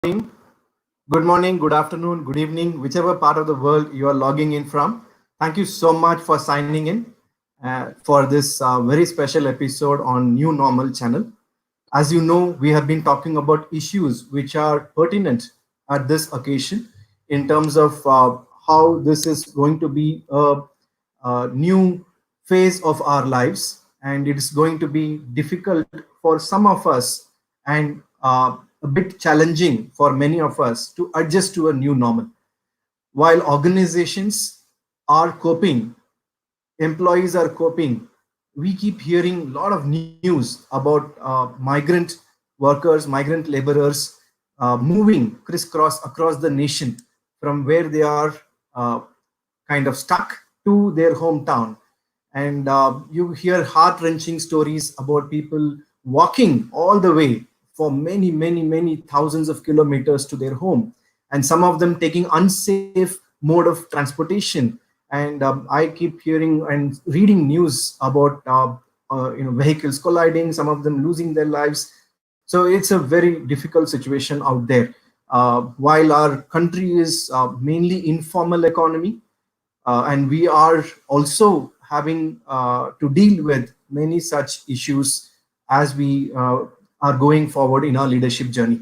Good morning, good afternoon, good evening, whichever part of the world you are logging in from. Thank you so much for signing in for this very special episode on New Normal channel. As you know, we have been talking about issues which are pertinent at this occasion in terms of how this is going to be a new phase of our lives, and it is going to be difficult for some of us and a bit challenging for many of us to adjust to a new normal. While organizations are coping, employees are coping, we keep hearing a lot of news about migrant workers, migrant laborers moving crisscross across the nation from where they are uh, kind of stuck to their hometown. And you hear heart wrenching stories about people walking all the way for many, many, many thousands of kilometers to their home, and some of them taking unsafe mode of transportation. And I keep hearing and reading news about vehicles colliding, some of them losing their lives. So it's a very difficult situation out there. While our country is mainly informal economy, and we are also having to deal with many such issues as we are going forward in our leadership journey.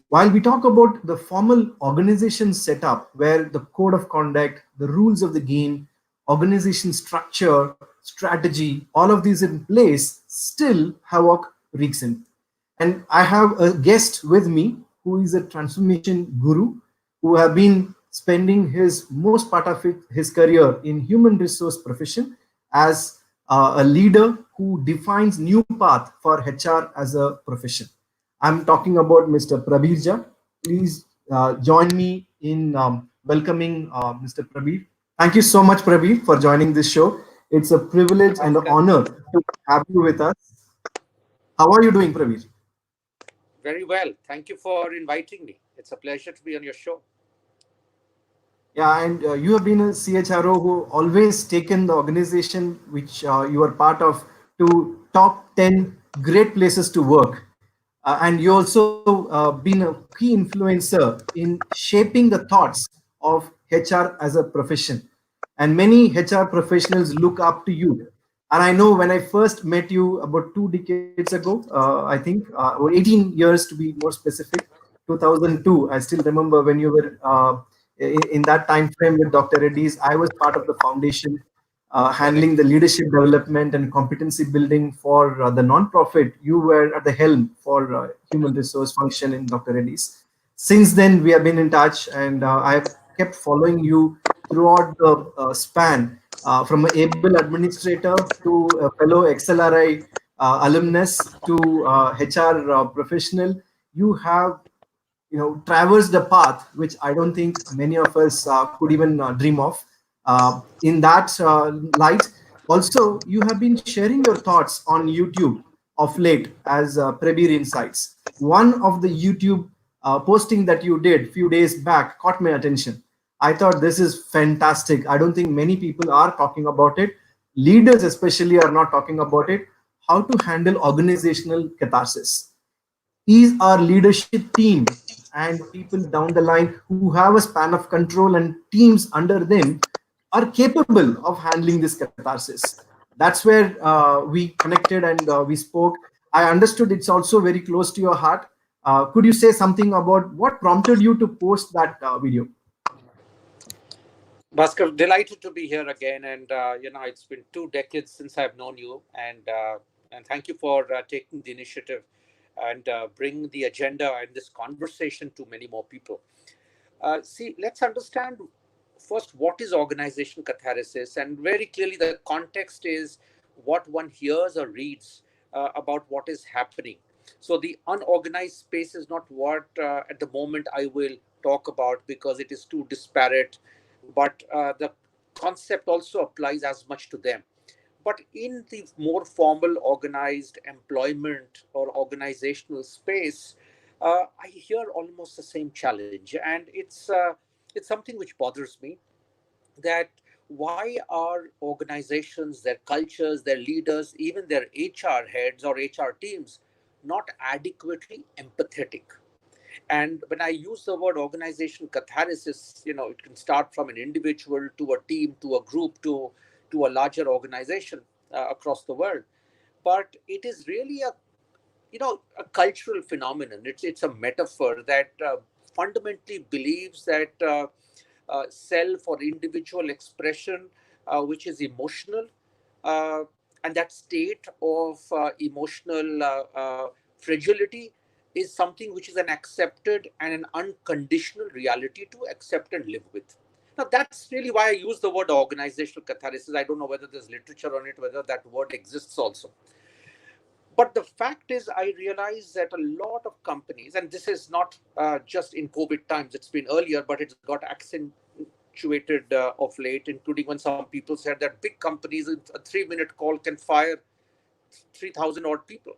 While we talk about the formal organization setup, where the code of conduct, the rules of the game, organization structure, strategy, all of these in place, still havoc wreaks in. And I have a guest with me who is a transformation guru, who have been spending his most part of his career in human resource profession as a leader who defines new path for HR as a profession. I'm talking about Mr. Prabir. Please join me in welcoming Mr. Prabir. Thank you so much, Prabir, for joining this show. It's a privilege and an Bhaskar, honor to have you with us. How are you doing, Prabir? very well. Thank you for inviting me. It's a pleasure to be on your show. Yeah, and you have been a CHRO who always taken the organization which you are part of to top 10 great places to work. And you also been a key influencer in shaping the thoughts of HR as a profession. And many HR professionals look up to you. And I know when I first met you about 2 decades ago, I think, or 18 years to be more specific, 2002, I still remember when you were in that time frame with Dr. Reddy's. I was part of the foundation handling Correct. the leadership development and competency building for the nonprofit. You were at the helm for human resource function in Dr. Reddy's. Since then, we have been in touch, and I have kept following you throughout the span, from an able administrator to a fellow XLRI alumnus to HR professional. You have traversed a path which I don't think many of us could even dream of. In that light, also you have been sharing your thoughts on YouTube of late as Prabir Insights. One of the YouTube posting that you did few days back caught my attention. I thought this is fantastic. I don't think many people are talking about it. Leaders especially are not talking about it. How to handle organizational catharsis. Is our leadership team and people down the line who have a span of control and teams under them are capable of handling this catharsis. That's where we connected and we spoke. I understood it's also very close to your heart. Could you say something about what prompted you to post that video? Bhaskar, delighted to be here again. And, it's been 2 decades since I've known you. And thank you for taking the initiative and bring the agenda and this conversation to many more people. See, let's understand first what is organizational catharsis. And very clearly, the context is what one hears or reads about what is happening. So, the unorganized space is not what at the moment I will talk about because it is too disparate, but the concept also applies as much to them. But in the more formal, organized employment or organizational space, I hear almost the same challenge, and it's something which bothers me. That why are organizations, their cultures, their leaders, even their HR heads or HR teams, not adequately empathetic? And when I use the word organizational catharsis, it can start from an individual to a team, to a group, to a larger organization across the world. But it is really a cultural phenomenon. It's a metaphor that fundamentally believes that self or individual expression, which is emotional, uh, and that state of emotional fragility is something which is an accepted and an unconditional reality to accept and live with. Now, that's really why I use the word organizational catharsis. I don't know whether there's literature on it, whether that word exists also. But the fact is, I realize that a lot of companies, and this is not just in COVID times, it's been earlier, but it's got accentuated of late, including when some people said that big companies, a 3-minute call can fire 3,000 odd people.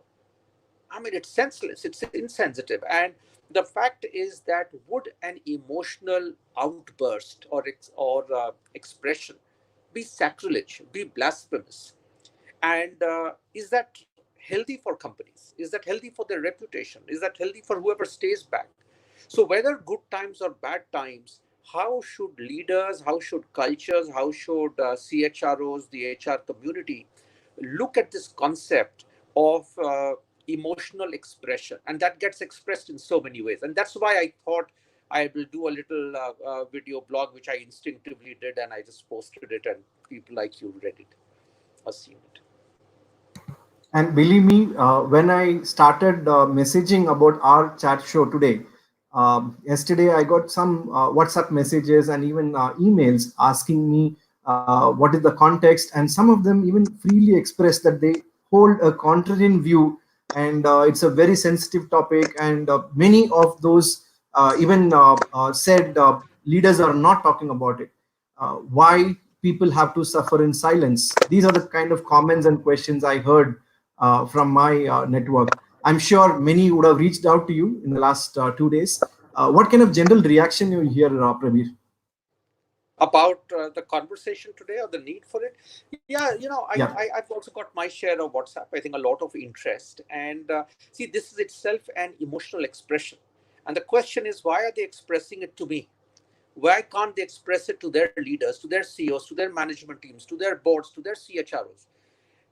I mean, it's senseless, it's insensitive. And the fact is that would an emotional outburst or expression be sacrilege, be blasphemous? And is that healthy for companies? Is that healthy for their reputation? Is that healthy for whoever stays back? So whether good times or bad times, how should leaders, how should cultures, how should CHROs, the HR community look at this concept of emotional expression? And that gets expressed in so many ways. And that's why I thought I will do a little video blog, which I instinctively did, and I just posted it, and people like you read it or seen it. And believe me, when I started messaging about our chat show today, yesterday I got some WhatsApp messages and even emails asking me what is the context, and some of them even freely express that they hold a contrarian view, and it's a very sensitive topic. And many of those even said leaders are not talking about it. Why people have to suffer in silence? These are the kind of comments and questions I heard from my network. I'm sure many would have reached out to you in the last 2 days. What kind of general reaction you hear, Prabir? About the conversation today or the need for it. Yeah, Yeah. I've also got my share of WhatsApp. I think a lot of interest. And see, this is itself an emotional expression. And the question is, why are they expressing it to me? Why can't they express it to their leaders, to their CEOs, to their management teams, to their boards, to their CHROs?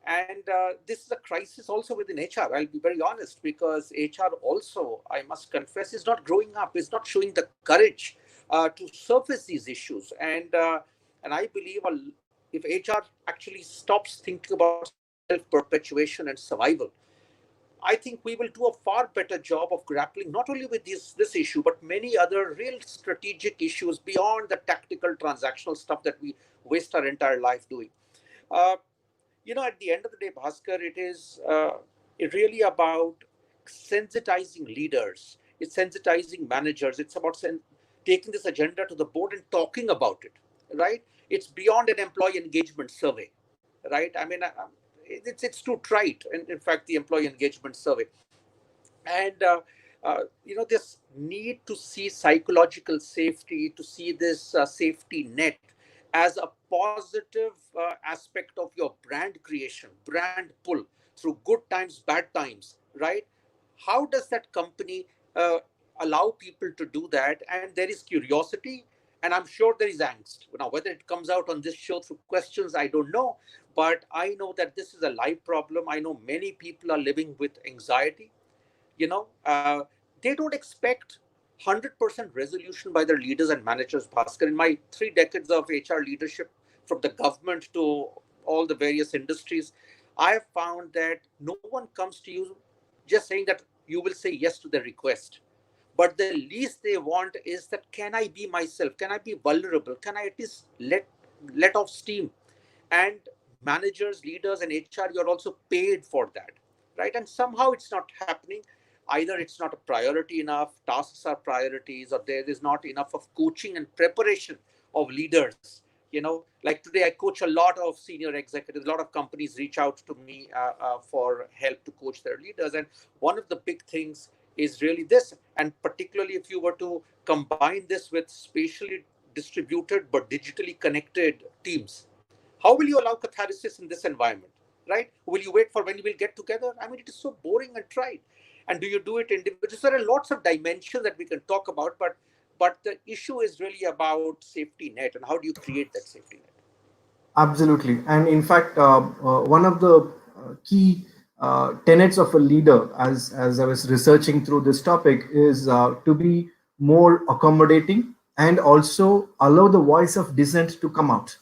And this is a crisis also within HR. I'll be very honest, because HR also, I must confess, is not growing up, is not showing the courage to surface these issues. And I believe if HR actually stops thinking about self-perpetuation and survival, I think we will do a far better job of grappling not only with this issue, but many other real strategic issues beyond the tactical transactional stuff that we waste our entire life doing. Uh, at the end of the day, Bhaskar, it really about sensitizing leaders. It's sensitizing managers. It's about taking this agenda to the board and talking about it, right? It's beyond an employee engagement survey, right? I mean, it's too trite. And in fact, the employee engagement survey. And this need to see psychological safety, to see this safety net as a positive aspect of your brand creation, brand pull through good times, bad times, right? How does that company uh, allow people to do that? And there is curiosity, and I'm sure there is angst. Now, whether it comes out on this show through questions, I don't know. But I know that this is a live problem. I know many people are living with anxiety. you know uh, they don't expect 100% resolution by their leaders and managers, Bhaskar. In my 3 decades of HR leadership, from the government to all the various industries, I have found that no one comes to you just saying that you will say yes to the request. But the least they want is that, can I be myself? Can I be vulnerable? Can I at least let off steam? And managers, leaders, and HR, you're also paid for that, right? And somehow it's not happening. Either it's not a priority enough, tasks are priorities, or there is not enough of coaching and preparation of leaders. Like today, I coach a lot of senior executives. A lot of companies reach out to me for help to coach their leaders. And one of the big things is really this. And particularly if you were to combine this with spatially distributed but digitally connected teams, how will you allow catharsis in this environment, right? Will you wait for when you will get together? I mean, it is so boring and trite. And do you do it individually? So there are lots of dimensions that we can talk about, but the issue is really about safety net and how do you create that safety net. Absolutely. And in fact, one of the key tenets of a leader, as I was researching through this topic, is to be more accommodating and also allow the voice of dissent to come out,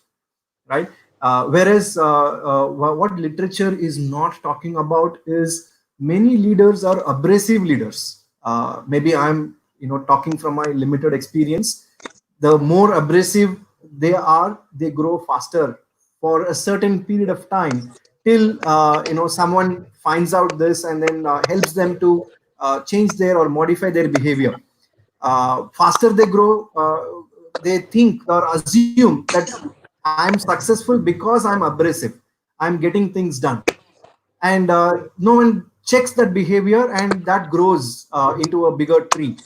right? Whereas what literature is not talking about is many leaders are abrasive leaders. Maybe I'm talking from my limited experience. The more abrasive they are, they grow faster for a certain period of time till someone finds out this and then helps them to change their or modify their behavior. Faster they grow, they think or assume that I'm successful because I'm abrasive, I'm getting things done, and no one checks that behavior, and that grows into a bigger tree.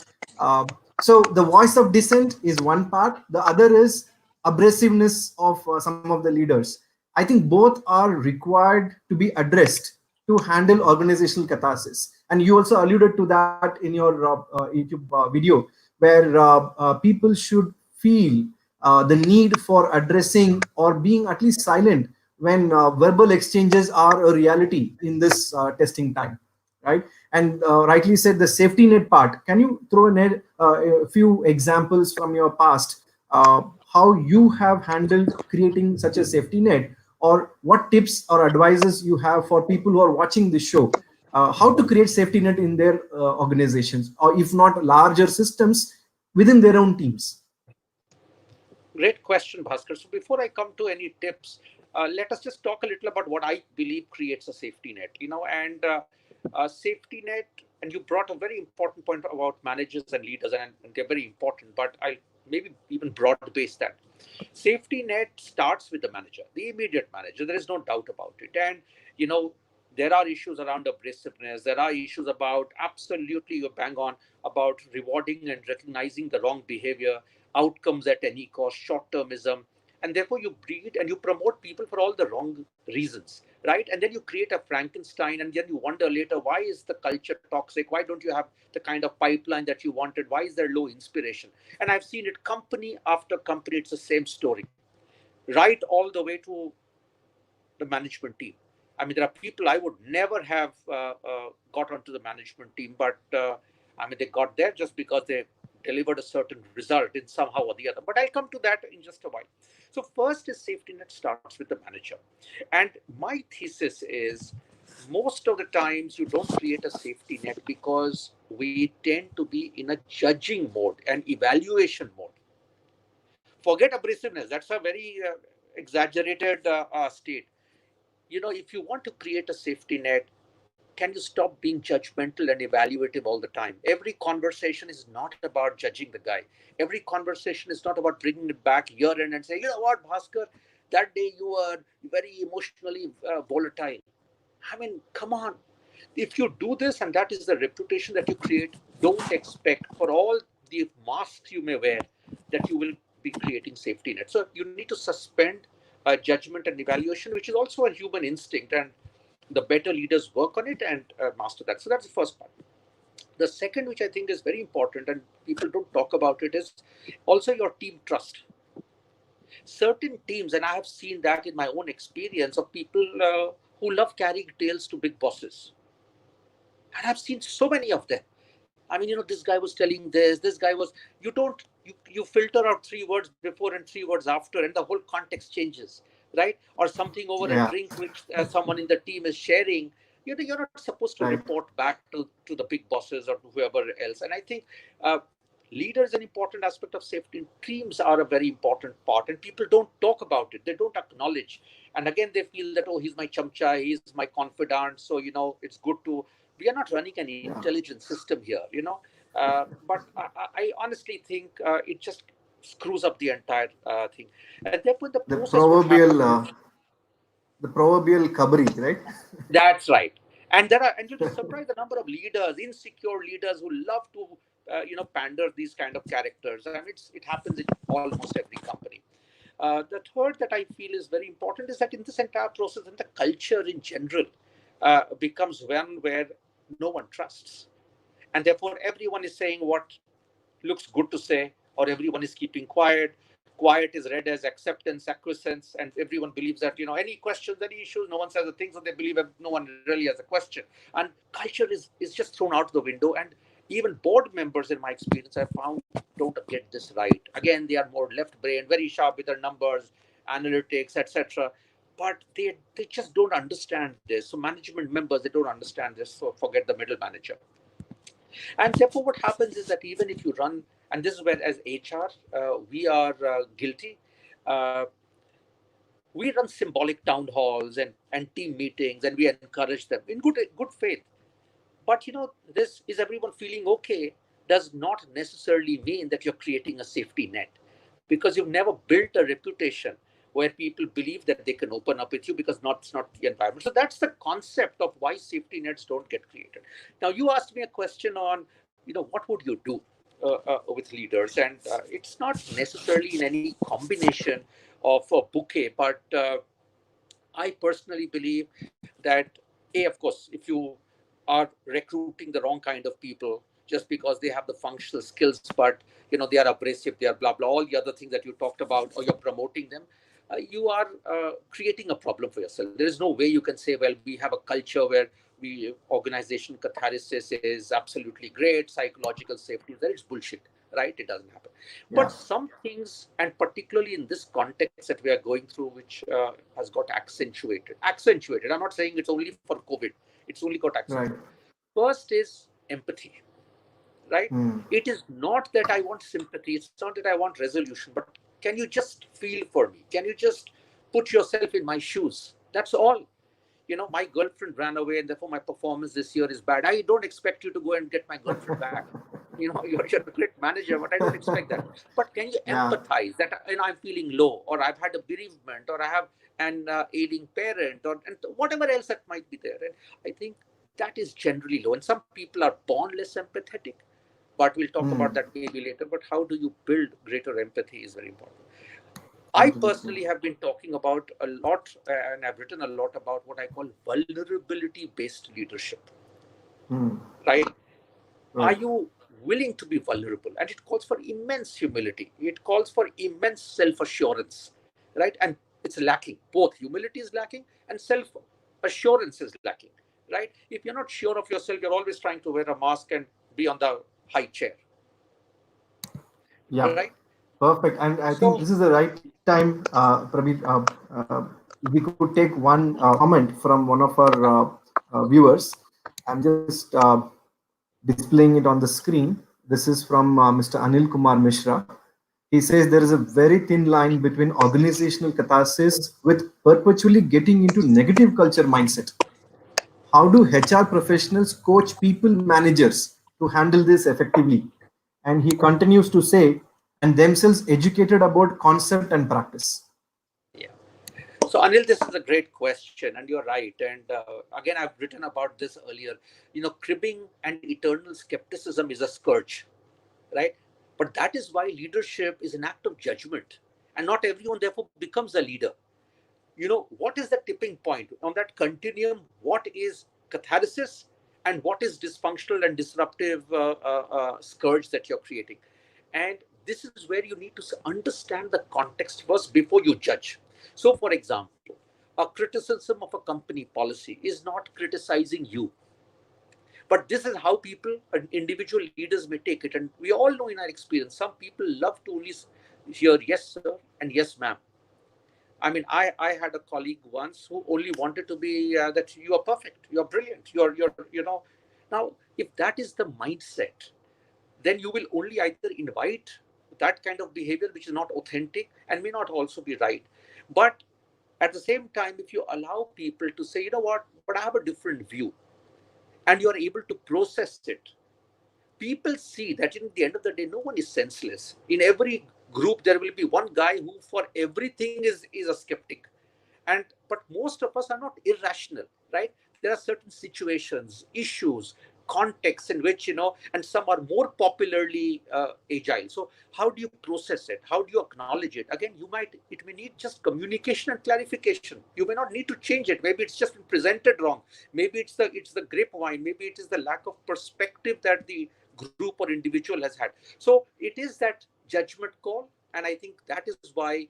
So the voice of dissent is one part, the other is abrasiveness of some of the leaders. I think both are required to be addressed to handle organizational catharsis, and you also alluded to that in your YouTube video, where people should feel the need for addressing or being at least silent when verbal exchanges are a reality in this testing time, right? And rightly said, the safety net part. Can you throw in a few examples from your past, how you have handled creating such a safety net, or what tips or advices you have for people who are watching this show, how to create safety net in their organizations, or if not larger systems within their own teams? Great question, Bhaskar. So before I come to any tips, let us just talk a little about what I believe creates a safety net. And safety net, and you brought a very important point about managers and leaders, and they're very important. But I maybe even broad base that safety net starts with the manager, the immediate manager. There is no doubt about it. And you know, there are issues around abrasiveness. There are issues about absolutely you bang on about rewarding and recognizing the wrong behavior, outcomes at any cost, short termism. And therefore, you breed and you promote people for all the wrong reasons, right? And then you create a Frankenstein, and then you wonder later, why is the culture toxic? Why don't you have the kind of pipeline that you wanted? Why is there low inspiration? And I've seen it company after company, it's the same story, right? All the way to the management team. I mean, there are people I would never have got onto the management team, but I mean, they got there just because they delivered a certain result in somehow or the other. But I'll come to that in just a while. So first is safety net starts with the manager. And my thesis is most of the times you don't create a safety net because we tend to be in a judging mode and evaluation mode. Forget abrasiveness. That's a very exaggerated state. If you want to create a safety net, can you stop being judgmental and evaluative all the time? Every conversation is not about judging the guy. Every conversation is not about bringing it back year in and saying, you know what, Bhaskar, that day you were very emotionally volatile. I mean, come on. If you do this and that is the reputation that you create, don't expect for all the masks you may wear that you will be creating safety net. So you need to suspend judgment and evaluation, which is also a human instinct. And the better leaders work on it and master that. So that's the first part. The second, which I think is very important and people don't talk about it, is also your team trust. Certain teams, and I have seen that in my own experience of people who love carrying tales to big bosses. And I've seen so many of them. I mean, this guy was telling this guy was, you don't, you filter out 3 words before and 3 words after, and the whole context changes, right? Or something over a Yeah, drink which someone in the team is sharing. You're not supposed to right. report back to the big bosses or to whoever else. And I think leaders an important aspect of safety. Teams are a very important part, and people don't talk about it. They don't acknowledge. And again, they feel that, oh, he's my chamcha, he's my confidant, so it's good to. We are not running an Yeah, intelligent system here. But I honestly think it just screws up the entire thing. And therefore, in the the process, what proverbial happens is kabri, right? that's right. And you'll be surprised the number of leaders, insecure leaders who love to, pander these kind of characters. And it happens in almost every company. The third that I feel is very important is that in this entire process, and the culture in general becomes one where no one trusts. And therefore, everyone is saying what looks good to say, or everyone is keeping quiet. Quiet is read as acceptance, acquiescence, and everyone believes that, any questions, any issues, no one says a thing, so they believe that no one really has a question. And culture is just thrown out the window. And even board members, in my experience, I found don't get this right. Again, they are more left brain, very sharp with their numbers, analytics, etc. But they just don't understand this. So management members, they don't understand this. So forget the middle manager. And therefore, what happens is that even if you run, and this is where as HR, we are guilty. Uh, we run symbolic town halls and team meetings, and we encourage them in good faith. But this is everyone feeling okay does not necessarily mean that you're creating a safety net, because you've never built a reputation where people believe that they can open up with you, because it's not the environment. So that's the concept of why safety nets don't get created. Now, you asked me a question on, what would you do with leaders? And it's not necessarily in any combination of a bouquet, but I personally believe that, of course, if you are recruiting the wrong kind of people just because they have the functional skills, but they are abrasive, they are blah blah, all the other things that you talked about, or you're promoting them, you are creating a problem for yourself. There is no way you can say, well, we have a culture where organizational catharsis is absolutely great, psychological safety is there. It's bullshit, right? It doesn't happen. Yeah. But some things, and particularly in this context that we are going through, which has got accentuated. I'm not saying it's only for COVID. It's only got Right. accentuated. First is empathy, right? Hmm. It is not that I want sympathy. It's not that I want resolution, but can you just feel for me? Can you just put yourself in my shoes? That's all. My girlfriend ran away, and therefore my performance this year is bad. I don't expect you to go and get my girlfriend back. You're a great manager, but I don't expect that. But can you Yeah. empathize that I'm feeling low, or I've had a bereavement, or I have an ailing parent, or and whatever else that might be there. And I think that is generally low. And some people are born less empathetic, but we'll talk about Hmm. that maybe later. But how do you build greater empathy is very important. I Absolutely. personally have been talking about a lot, and I've written a lot about what I call vulnerability based leadership, Hmm. right? Are Right. you willing to be vulnerable? And it calls for immense humility, it calls for immense self assurance, right? And it's lacking. Both humility is lacking and self assurance is lacking, right? If you're not sure of yourself, you're always trying to wear a mask and be on the high chair, Yeah. right? Perfect. And I think So, this is the right time, Prabir. We could take one comment from one of our viewers. I'm just displaying it on the screen. This is from Mr. Anil Kumar Mishra. He says there is a very thin line between organizational catharsis with perpetually getting into negative culture mindset. How do HR professionals coach people managers to handle this effectively? And he continues to say, and themselves educated about concept and practice. yeah. So, Anil, this is a great question, and you're right. And again, I've written about this earlier. Cribbing and eternal skepticism is a scourge, right? But that is why leadership is an act of judgment, and not everyone, therefore, becomes a leader. What is the tipping point on that continuum? What is catharsis, and what is dysfunctional and disruptive scourge that you're creating? And this is where you need to understand the context first before you judge. So, for example, a criticism of a company policy is not criticizing you, but this is how people and individual leaders may take it. And we all know in our experience, some people love to only hear yes sir and yes ma'am. I mean, I had a colleague once who only wanted to be that you are perfect, you're brilliant, you're. Now, if that is the mindset, then you will only either invite that kind of behavior, which is not authentic and may not also be right. But at the same time, if you allow people to say, but I have a different view, and you're able to process it, people see that in the end of the day, no one is senseless. In every group, there will be one guy who, for everything, is a skeptic. But most of us are not irrational, right? There are certain situations, issues, contexts in which, and some are more popularly agile. So how do you process it? How do you acknowledge it? Again, it may need just communication and clarification. You may not need to change it. Maybe it's just been presented wrong. Maybe it's the grapevine. Maybe it is the lack of perspective that the group or individual has had. So it is that judgment call, and I think that is why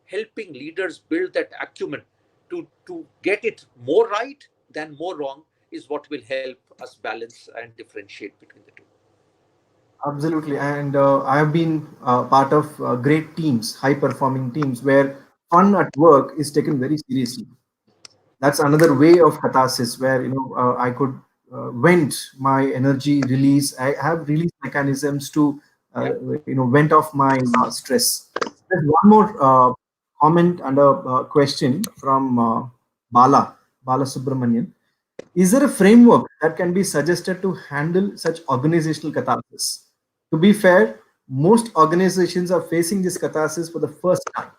helping leaders build that acumen to get it more right than more wrong is what will help us balance and differentiate between the two. Absolutely. And I have been part of great teams, high performing teams, where fun at work is taken very seriously. That's another way of catharsis where I could vent my energy, release. I have release mechanisms to Yeah. vent off my stress. There's one more comment and a question from Bala Subramanian. Is there a framework that can be suggested to handle such organizational catharsis? To be fair, most organizations are facing this catharsis for the first time.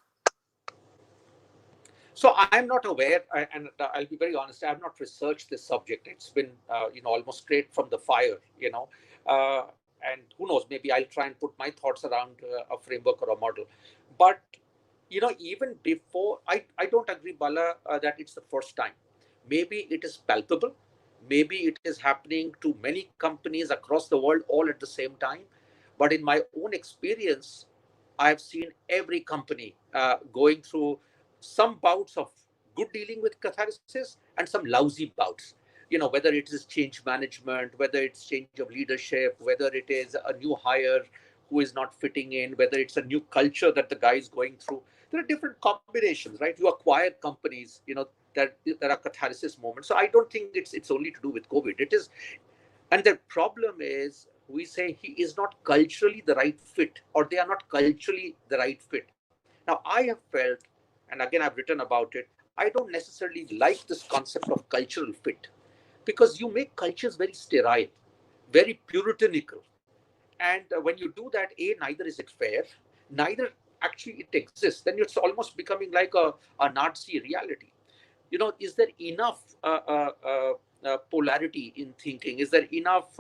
So I'm not aware, and I'll be very honest. I have not researched this subject. It's been, almost straight from the fire. And who knows? Maybe I'll try and put my thoughts around a framework or a model. But even before, I don't agree, Bala, that it's the first time. Maybe it is palpable. Maybe it is happening to many companies across the world all at the same time. But in my own experience, I've seen every company going through some bouts of good dealing with catharsis and some lousy bouts. Whether it is change management, whether it's change of leadership, whether it is a new hire who is not fitting in, whether it's a new culture that the guy is going through. There are different combinations, right? You acquire companies, that there are catharsis moments. So I don't think it's only to do with COVID. It is, and the problem is we say he is not culturally the right fit, or they are not culturally the right fit. Now, I have felt, and again, I've written about it, I don't necessarily like this concept of cultural fit, because you make cultures very sterile, very puritanical. And when you do that, neither is it fair, neither actually it exists. Then it's almost becoming like a Nazi reality. Is there enough polarity in thinking? Is there enough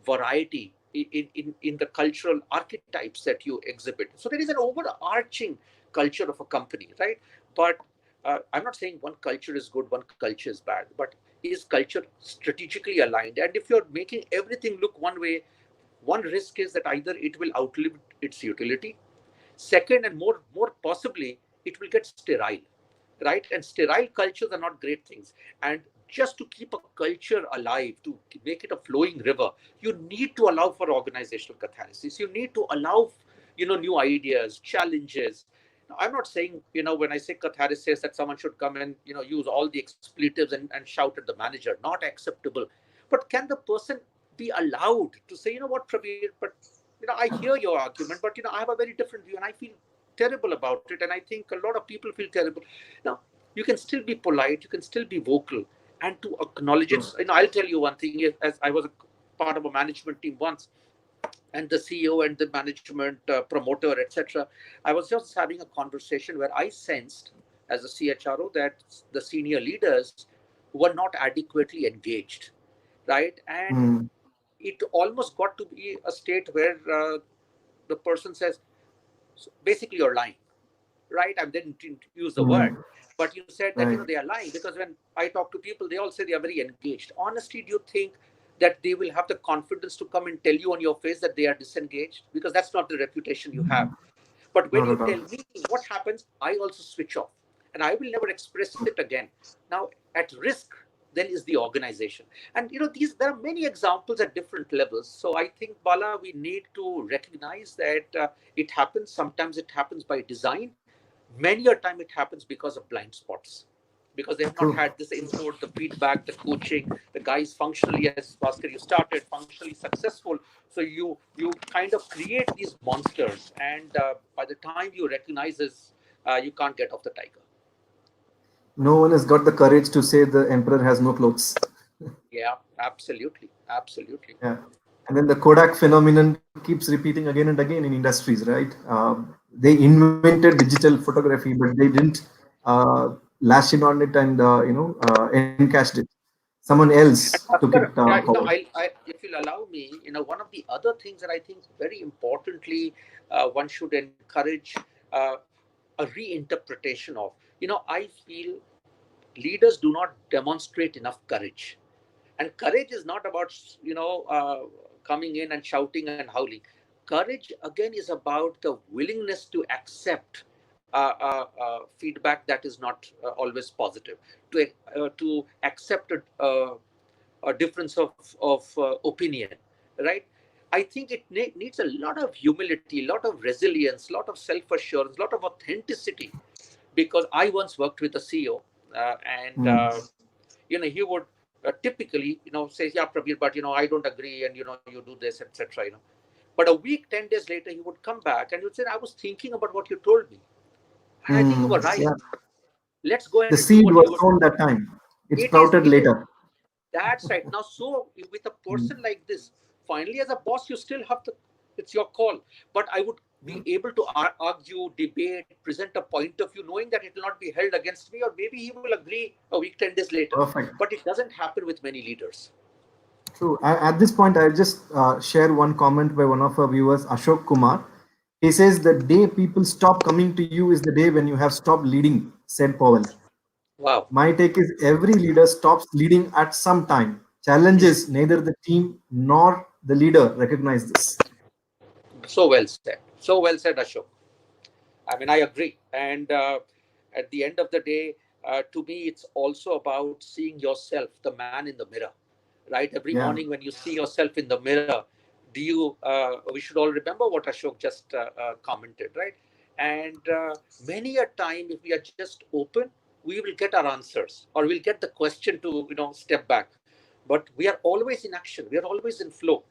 variety in the cultural archetypes that you exhibit? So there is an overarching culture of a company, right? But I'm not saying one culture is good, one culture is bad, but is culture strategically aligned? And if you're making everything look one way, one risk is that either it will outlive its utility. Second, and more possibly, it will get sterile, right? And sterile cultures are not great things. And just to keep a culture alive, to make it a flowing river, you need to allow for organizational catharsis. You need to allow, new ideas, challenges. Now, I'm not saying, when I say catharsis, that someone should come and, use all the expletives and shout at the manager. Not acceptable. But can the person be allowed to say, what, Prabir, but, I hear your argument, but, I have a very different view and I feel terrible about it. And I think a lot of people feel terrible. Now, you can still be polite, you can still be vocal, and to acknowledge it. I'll tell you one thing. As I was a part of a management team once, and the CEO and the management promoter, etc., I was just having a conversation where I sensed, as a CHRO, that the senior leaders were not adequately engaged, right? And Mm, it almost got to be a state where the person says, so basically, you're lying, right? I didn't use the word, mm, but you said that right. they are lying, because when I talk to people, they all say they are very engaged. Honestly, do you think that they will have the confidence to come and tell you on your face that they are disengaged? Because that's not the reputation you have. But when Not you at tell all. me, what happens, I also switch off and I will never express it again. Now, at risk then is the organization. And there are many examples at different levels. So I think, Bala, we need to recognize that it happens. Sometimes it happens by design. Many a time it happens because of blind spots, because they have not True. had this input, the feedback, the coaching. The guys functionally, as Bhaskar, you started functionally successful, so you kind of create these monsters, and by the time you recognize this, you can't get off the tiger. No one has got the courage to say the emperor has no clothes. Yeah, absolutely, absolutely. Yeah. And then the Kodak phenomenon keeps repeating again and again in industries, right? They invented digital photography, but they didn't lash in on it and encashed it. Someone else And took it Bhaskar, forward. if you'll allow me, one of the other things that I think very importantly one should encourage uh, a reinterpretation of. I feel leaders do not demonstrate enough courage, and courage is not about coming in and shouting and howling. Courage again is about the willingness to accept feedback that is not always positive, to accept a difference of opinion, right? I think it needs a lot of humility, a lot of resilience, a lot of self-assurance, a lot of authenticity. Because I once worked with a CEO, and Hmm. he would typically say, yeah, Prabir, but I don't agree, and you do this, etc. But a week, 10 days later, he would come back and he would say, I was thinking about what you told me, and I think you Hmm. were right. Yeah. Let's go ahead The and do seed what you was were. sown that time. It It is. sprouted It is. later. That's right. Now, so with a Hmm. person like this, finally, as a boss, you still have to, it's your call. But I would be able to argue, debate, present a point of view, knowing that it will not be held against me, or maybe he will agree a week, 10 days later. Perfect. But it doesn't happen with many leaders. True. At this point, I'll just share one comment by one of our viewers, Ashok Kumar. He says, the day people stop coming to you is the day when you have stopped leading, said Powell. Wow. My take is every leader stops leading at some time. Challenges neither the team nor the leader recognize this. So well said. So well said, Ashok. I mean, I agree. And at the end of the day, to me, it's also about seeing yourself, the man in the mirror, right? Every Yeah. morning when you see yourself in the mirror, we should all remember what Ashok just commented, right? And many a time, if we are just open, we will get our answers, or we'll get the question to, step back. But we are always in action. We are always in flow.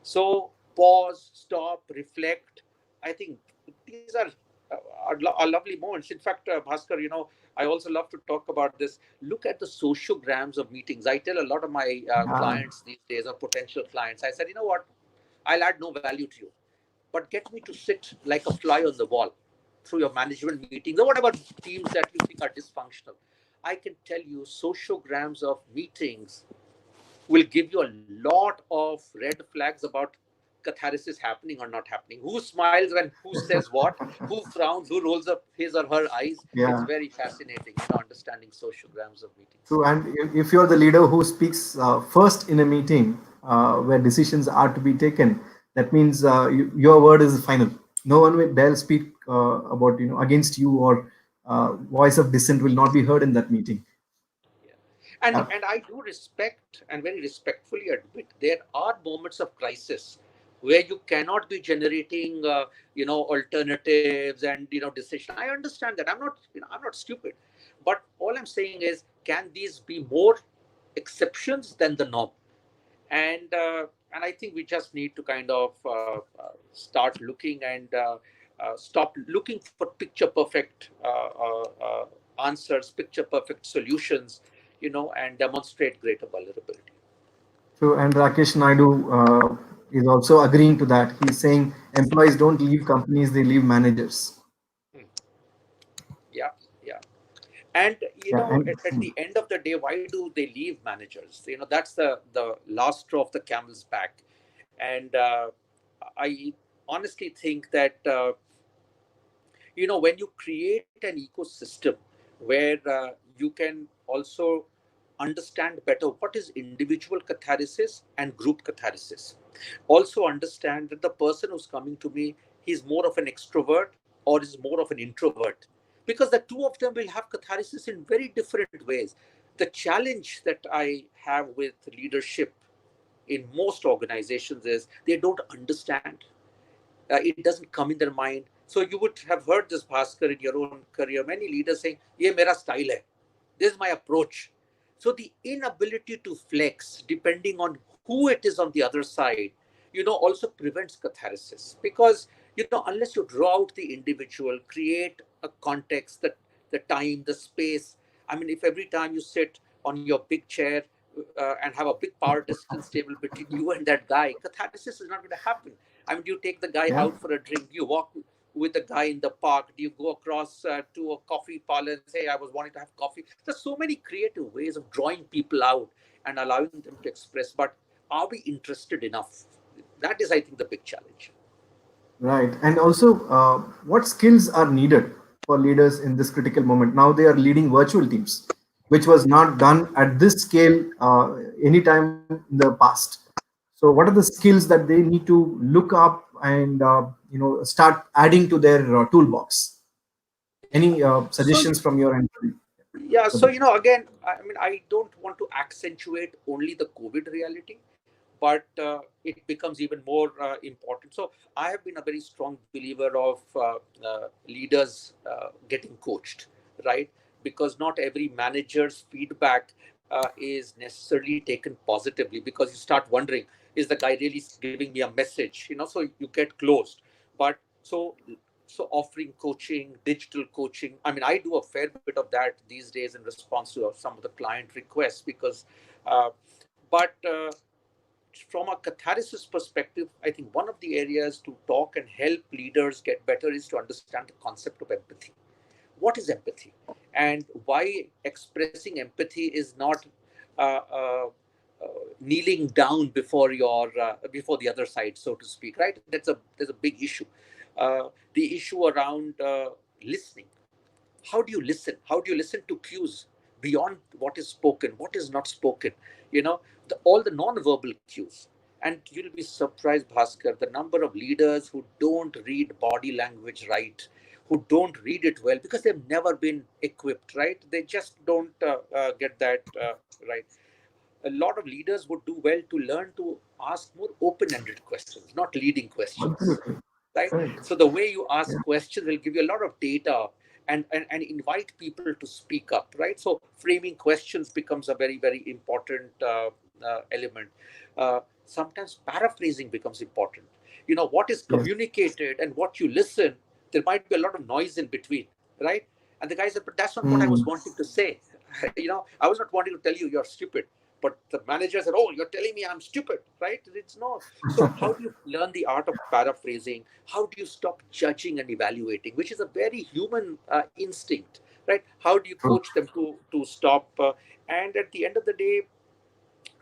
So pause, stop, reflect. I think these are lovely moments. In fact, Bhaskar, I also love to talk about this. Look at the sociograms of meetings. I tell a lot of my Yeah. clients these days, or potential clients, I said, you know what? I'll add no value to you, but get me to sit like a fly on the wall through your management meetings or whatever teams that you think are dysfunctional. I can tell you, sociograms of meetings will give you a lot of red flags about catharsis happening or not happening. Who smiles and who says what? Who frowns? Who rolls up his or her eyes? It's Yeah. very fascinating, understanding sociograms of meetings. True. And if you're the leader who speaks first in a meeting where decisions are to be taken, that means your word is final. No one will dare speak about against you, or voice of dissent will not be heard in that meeting. Yeah. and Yeah. and I do respect and very respectfully admit there are moments of crisis where you cannot be generating alternatives and decision. I understand that. I'm not stupid, but all I'm saying is, can these be more exceptions than the norm? And I think we just need to kind of start looking, and stop looking for picture perfect answers, picture perfect solutions, and demonstrate greater vulnerability. True. And Rakesh Naidu is also agreeing to that. He's saying employees don't leave companies; they leave managers. Hmm. Yeah, yeah. And Yeah. at the end of the day, why do they leave managers? That's the last straw of the camel's back. And I honestly think that when you create an ecosystem where you can also understand better what is individual catharsis and group catharsis, also understand that the person who's coming to me, he's more of an extrovert or is more of an introvert, because the two of them will have catharsis in very different ways. The challenge that I have with leadership in most organizations is they don't understand. It doesn't come in their mind. So you would have heard this, Bhaskar, in your own career, many leaders saying, "Ye mera style hai. This is my approach." So the inability to flex, depending on who it is on the other side, also prevents catharsis. Because unless you draw out the individual, create a context, the time, the space. I mean, if every time you sit on your big chair and have a big power distance table between you and that guy, catharsis is not going to happen. I mean, do you take the guy Yeah. out for a drink? Do you walk with the guy in the park? Do you go across to a coffee parlor and say, I was wanting to have coffee? There's so many creative ways of drawing people out and allowing them to express. But are we interested enough? That is, I think, the big challenge. Right. And also, what skills are needed for leaders in this critical moment? Now they are leading virtual teams, which was not done at this scale anytime in the past. So, what are the skills that they need to look up and start adding to their toolbox? Any So suggestions from your end? yeah, so Prabhu? again, I mean, I don't want to accentuate only the COVID reality, but it becomes even more important. So I have been a very strong believer of leaders getting coached, right? Because not every manager's feedback is necessarily taken positively, because you start wondering, is the guy really giving me a message? So you get closed. But so offering coaching, digital coaching. I mean, I do a fair bit of that these days in response to some of the client requests, because uh, but from a catharsis perspective, I think one of the areas to talk and help leaders get better is to understand the concept of empathy. What is empathy, and why expressing empathy is not uh, uh, uh, kneeling down before the other side, so to speak. Right? There's a big issue. The issue around listening. How do you listen? How do you listen to cues beyond what is spoken, what is not spoken? All the non-verbal cues. And you'll be surprised, Bhaskar, the number of leaders who don't read body language right, who don't read it well because they've never been equipped, right? They just don't get that right. A lot of leaders would do well to learn to ask more open-ended questions, not leading questions, Absolutely. right? Right. So the way you Yeah. ask questions will give you a lot of data, and invite people to speak up, right? So framing questions becomes a very, very important element. Sometimes paraphrasing becomes important. What is Yes. communicated and what you listen, there might be a lot of noise in between, right? And the guy said, but that's not what I was Mm. wanting to say. I was not wanting to tell you you're stupid. But the manager said, oh, you're telling me I'm stupid, right? It's no. So how do you learn the art of paraphrasing? How do you stop judging and evaluating, which is a very human instinct, right? How do you True. coach them to stop? And at the end of the day,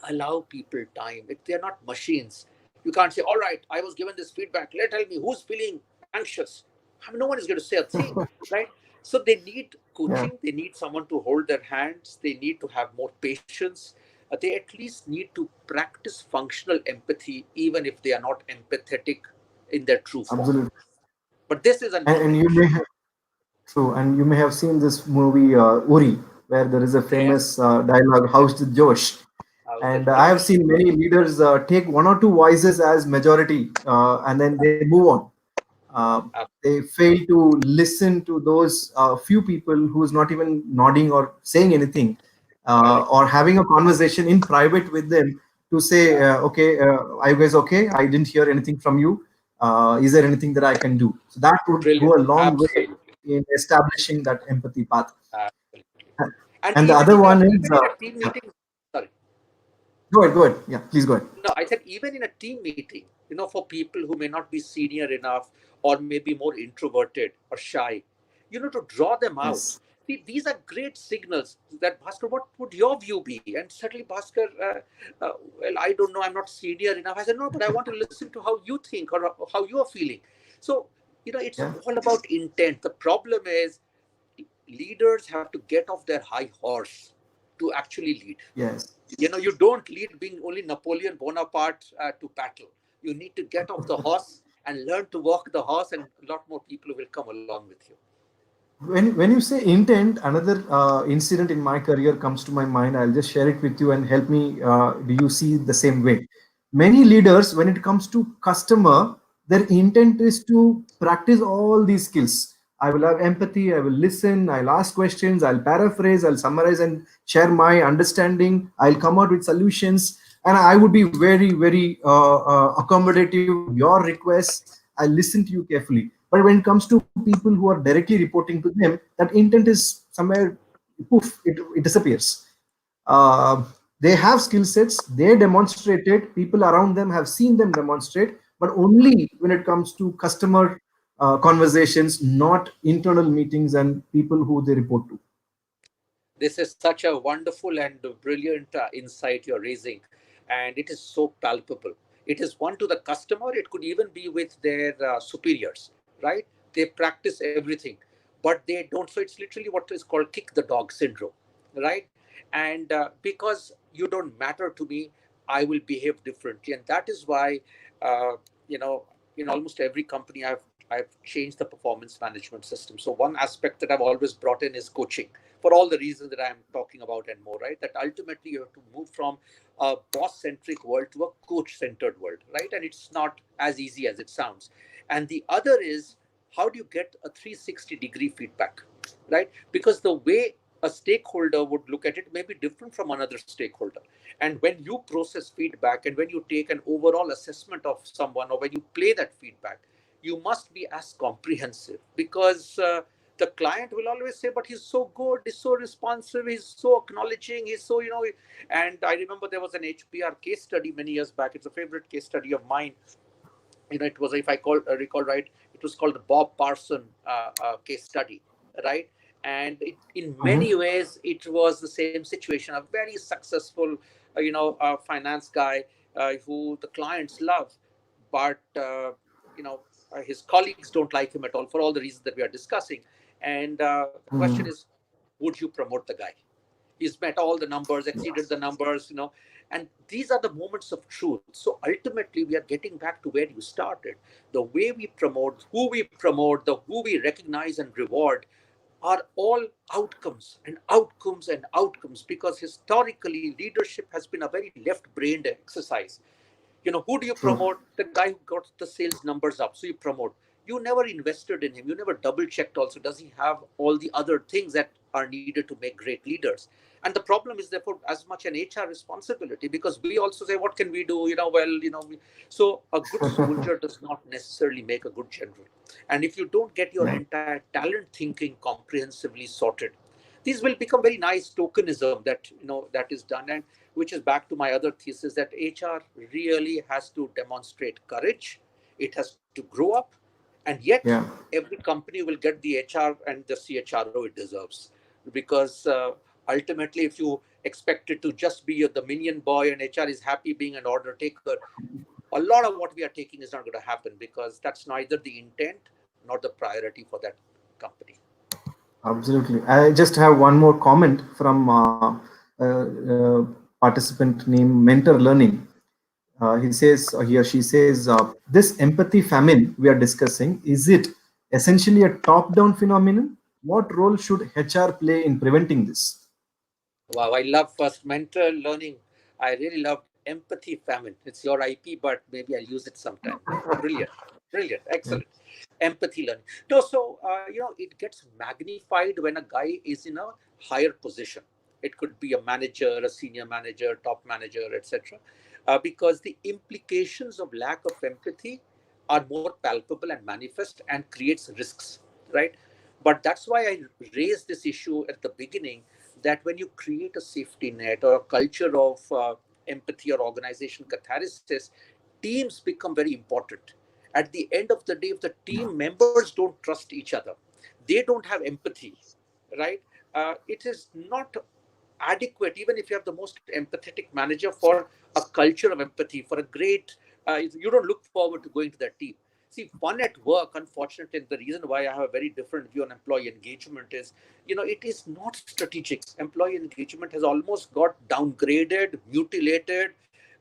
allow people time. They're not machines. You can't say, all right, I was given this feedback. Tell me who's feeling anxious. I mean, no one is going to say a thing, right? So they need Yeah. coaching. They need someone to hold their hands. They need to have more patience. They at least need to practice functional empathy, even if they are not empathetic in their true form. Absolutely. But this is a And non you may negotiable. have true, and you may have seen this movie Uri, where there is a famous Yes. dialogue, "How's the Josh?" How's the And I have Josh? seen many leaders take one or two voices as majority, and then they move on. They fail to listen to those few people who's not even nodding or saying anything, Correct. or having a conversation in private with them to say, okay, are you guys okay? I didn't hear anything from you. Is there anything that I can do? So that would go Brilliant. a long way Absolutely. in establishing that empathy path. Absolutely. And And the even other in a one is, even in a team yeah, meeting, sorry. go ahead, go ahead. Yeah, please go ahead. No, I said even in a team meeting, for people who may not be senior enough or maybe more introverted or shy, to draw them out. Yes. See, these are great signals that, Bhaskar, what would your view be? And suddenly, Bhaskar, well, I don't know, I'm not senior enough. I said, no, but I want to listen to how you think or how you are feeling. So, it's Yeah. all about intent. The problem is leaders have to get off their high horse to actually lead. Yes. You don't lead being only Napoleon Bonaparte to battle. You need to get off the horse and learn to walk the horse, and a lot more people will come along with you. When you say intent, another incident in my career comes to my mind. I'll just share it with you and help me. Do you see the same way? Many leaders, when it comes to customer, their intent is to practice all these skills. I will have empathy, I will listen, I'll ask questions, I'll paraphrase, I'll summarize and share my understanding, I'll come out with solutions, and I would be very, very accommodative to your requests. I'll listen to you carefully. But when it comes to people who are directly reporting to them, that intent is somewhere, poof, it disappears. uh, they have skill sets, they demonstrate it, people around them have seen them demonstrate, but only when it comes to customer conversations, not internal meetings and people who they report to. This is such a wonderful and brilliant insight you're raising. and it is so palpable. It is one to the customer. It could even be with their superiors, right? They practice everything, but they don't. So it's literally what is called kick the dog syndrome, right? And because you don't matter to me, I will behave differently, and that is why, uh, you know, in almost every company I've changed the performance management system. So one aspect that I've always brought in is coaching, for all the reasons that I'm talking about and more, right? That ultimately you have to move from a boss centric world to a coach centered world, right? And it's not as easy as it sounds. And the other is, how do you get a 360-degree feedback, right? Because the way a stakeholder would look at it may be different from another stakeholder. And when you process feedback and when you take an overall assessment of someone, or when you play that feedback, you must be as comprehensive, because the client will always say, but he's so good, he's so responsive, he's so acknowledging, he's so, and I remember there was an HBR case study many years back. It's a favorite case study of mine. It was, if I recall right, it was called the Bob Parson case study, right? And in many Mhm. ways, it was the same situation. A very successful, finance guy who the clients love, but his colleagues don't like him at all for all the reasons that we are discussing. And the question Mm. is, would you promote the guy? He's met all the numbers, exceeded the Yes. numbers, and these are the moments of truth. So ultimately, we are getting back to where you started. The way we promote, who we recognize and reward are all outcomes and outcomes and outcomes, because historically leadership has been a very left-brained exercise. Who do you True. promote? The guy who got the sales numbers up, so you promote. You never invested in him, you never double checked also, does he have all the other things that are needed to make great leaders? And the problem is therefore as much an HR responsibility, because we also say, what can we do? So a good soldier does not necessarily make a good general. And if you don't get your Yeah. entire talent thinking comprehensively sorted, these will become very nice tokenism that is done. And which is back to my other thesis, that HR really has to demonstrate courage. It has to grow up, and yet Yeah. every company will get the HR and the CHRO it deserves, because ultimately, if you expect it to just be the minion boy and HR is happy being an order taker, a lot of what we are taking is not going to happen, because that's neither the intent nor the priority for that company. Absolutely. I just have one more comment from participant named Mentor Learning. He says, or he or she says, this empathy famine we are discussing, is it essentially a top-down phenomenon? What role should HR play in preventing this? Wow, I love first mental learning. I really loved empathy famine. It's your IP, but maybe I'll use it sometime. Brilliant, brilliant, Yeah. excellent. Empathy learning. No, so it gets magnified when a guy is in a higher position. It could be a manager, a senior manager, top manager, etc. Because the implications of lack of empathy are more palpable and manifest and creates risks, right? But that's why I raised this issue at the beginning, that when you create a safety net or a culture of empathy or organizational catharsis, teams become very important. At the end of the day, if the team members don't trust each other, they don't have empathy, right? It is not adequate, even if you have the most empathetic manager, for a culture of empathy, for a great, you don't look forward to going to that team. See, fun at work, unfortunately, and the reason why I have a very different view on employee engagement is, it is not strategic. Employee engagement has almost got downgraded, mutilated,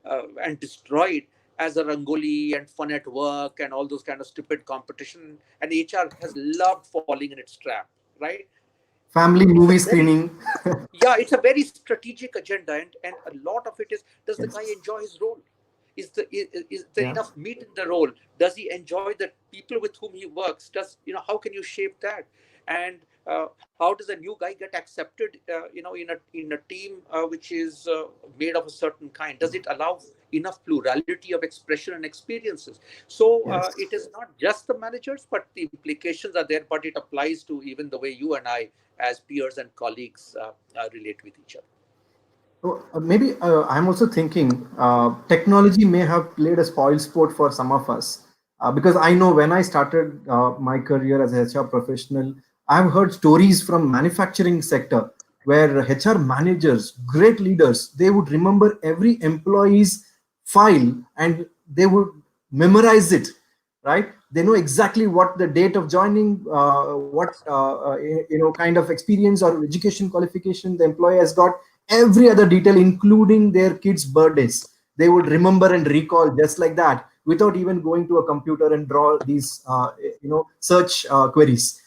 and destroyed as a rangoli and fun at work and all those kind of stupid competition. And HR has loved falling in its trap, right? Family It's a movie very, screening. yeah, it's a very strategic agenda, and a lot of it is, does the guy Yes. enjoy his role? Is there Yeah. enough meat in the role? Does he enjoy the people with whom he works? How can you shape that? And how does a new guy get accepted in a team which is made of a certain kind? Does it allow enough plurality of expression and experiences? So Yes. it is not just the managers, but the implications are there, but it applies to even the way you and I, as peers and colleagues, relate with each other. So maybe I'm also thinking technology may have played a spoil sport for some of us, because I know when I started my career as a HR professional, I've heard stories from manufacturing sector. where HR managers, great leaders, they would remember every employee's file and they would memorize it, right? They know exactly what the date of joining, what kind of experience or education qualification the employee has got, every other detail, including their kids' birthdays. They would remember and recall just like that, without even going to a computer and draw these, search queries.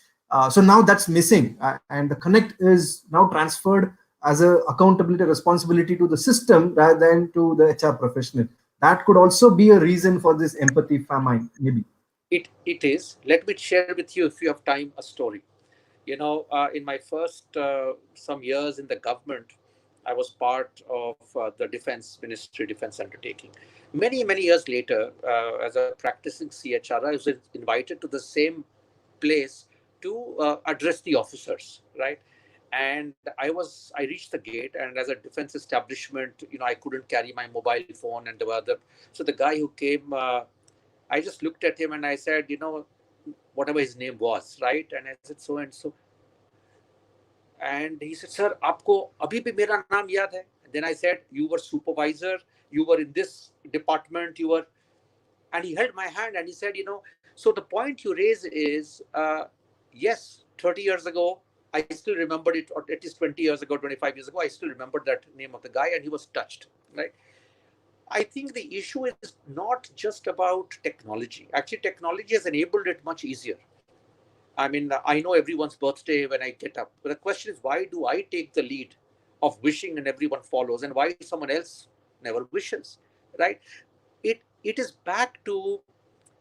So now that's missing, and the connect is now transferred as a accountability responsibility to the system rather than to the HR professional. That could also be a reason for this empathy famine, maybe. It is. Let me share with you, if you have time, a story. In my first some years in the government, I was part of the defense ministry, defense undertaking. Many years later, as a practicing CHR, I was invited to the same place to address the officers, right? And I reached the gate, and as a defense establishment, I couldn't carry my mobile phone, and there were other. So the guy who came, I just looked at him and I said, whatever his name was, right? And I said, so and so. And he said, sir, आपको अभी भी मेरा नाम याद है? And then I said, you were supervisor, you were in this department, you were. And he held my hand and he said, so the point you raise is, yes, 30 years ago, I still remembered it, or at least 20 years ago, 25 years ago, I still remembered that name of the guy, and he was touched, right? I think the issue is not just about technology. Actually, technology has enabled it much easier. I mean, I know everyone's birthday when I get up. But the question is, why do I take the lead of wishing and everyone follows, and why someone else never wishes, right? It is back to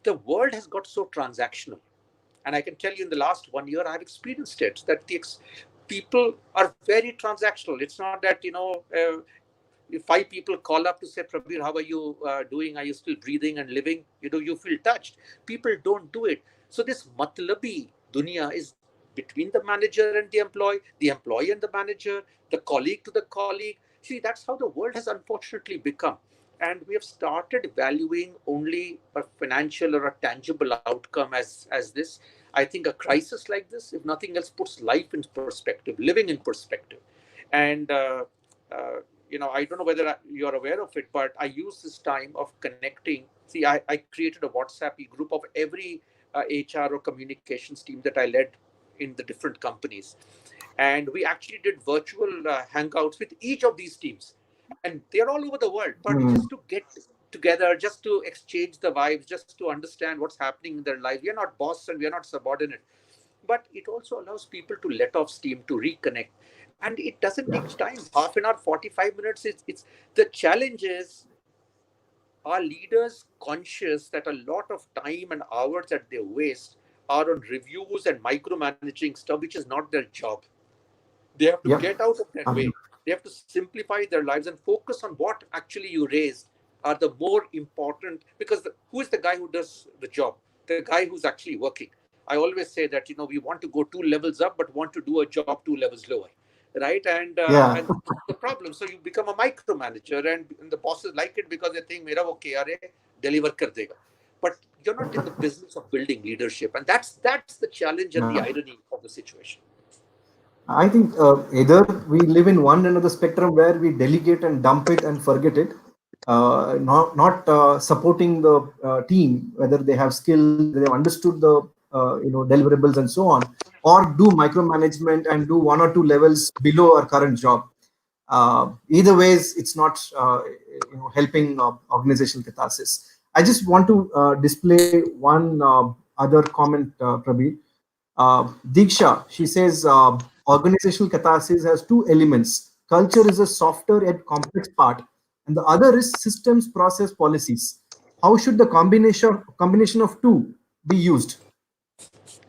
the world has got so transactional. And I can tell you in the last 1 year, I've experienced it, that people are very transactional. It's not that, if 5 people call up to say, Prabir, how are you doing? Are you still breathing and living? You feel touched. People don't do it. So this matlabi dunya is between the manager and the employee and the manager, the colleague to the colleague. See, that's how the world has unfortunately become. And we have started valuing only a financial or a tangible outcome as this. I think a crisis like this, if nothing else, puts life in perspective, living in perspective. And I don't know whether you're aware of it, but I use this time of connecting. See, I created a WhatsApp group of every HR or communications team that I led in the different companies. And we actually did virtual hangouts with each of these teams. And they're all over the world, but Hmm. just to get together, just to exchange the vibes, just to understand what's happening in their lives. We are not boss and we are not subordinate, but it also allows people to let off steam, to reconnect. And it doesn't Yeah. take time, half an hour, 45 minutes. It's the challenge is, are leaders conscious that a lot of time and hours that they waste are on reviews and micromanaging stuff, which is not their job. They have to Yep. get out of that Agree. way. They have to simplify their lives and focus on what actually you raised are the more important, because who is the guy who does the job? The guy who's actually working. I always say that we want to go 2 levels up but want to do a job 2 levels lower, right? And Yeah. that's the problem. So you become a micromanager, and the bosses like it because they think mera wo KRA deliver kar dega. But you're not in the business of building leadership, and that's the challenge and the Yeah. irony of the situation. I think either we live in one end of the spectrum where we delegate and dump it and forget it, not supporting the team, whether they have skills, whether they've understood the deliverables and so on, or do micromanagement and do one or two levels below our current job. Either ways, it's not helping organizational catharsis. I just want to display one other comment, Prabir. Diksha, she says organizational catharsis has two elements. Culture is a softer yet complex part, and the other is systems, process, policies. How should the combination of two be used?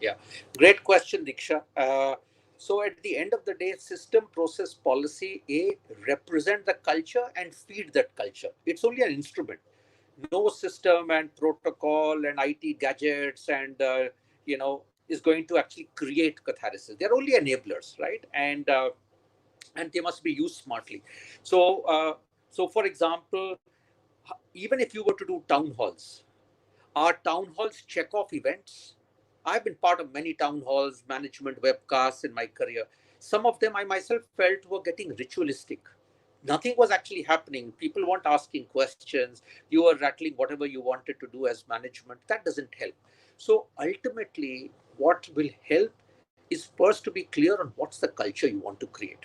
Yeah, great question, Diksha. So at the end of the day, system, process, policy, represent the culture and feed that culture. It's only an instrument. No system and protocol and IT gadgets and is going to actually create catharsis. They're only enablers, right? And they must be used smartly. So for example, even if you were to do town halls, our town halls check off events. I've been part of many town halls, management webcasts in my career. some of them I myself felt were getting ritualistic. Nothing was actually happening. People weren't asking questions. You were rattling whatever you wanted to do as management. That doesn't help. So ultimately, what will help is first to be clear on what's the culture you want to create.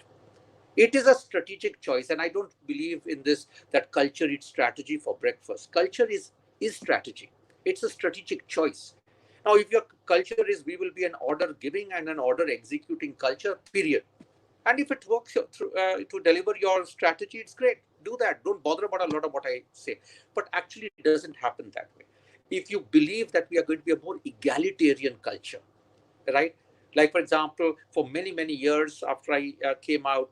It is a strategic choice, and I don't believe in this that culture eats strategy for breakfast. Culture is strategy. It's a strategic choice. Now, if your culture is we will be an order giving and an order executing culture, period. And if it works to deliver your strategy, it's great. Do that. Don't bother about a lot of what I say. But actually, it doesn't happen that way. If you believe that we are going to be a more egalitarian culture, right? Like, for example, for many, many years after I came out,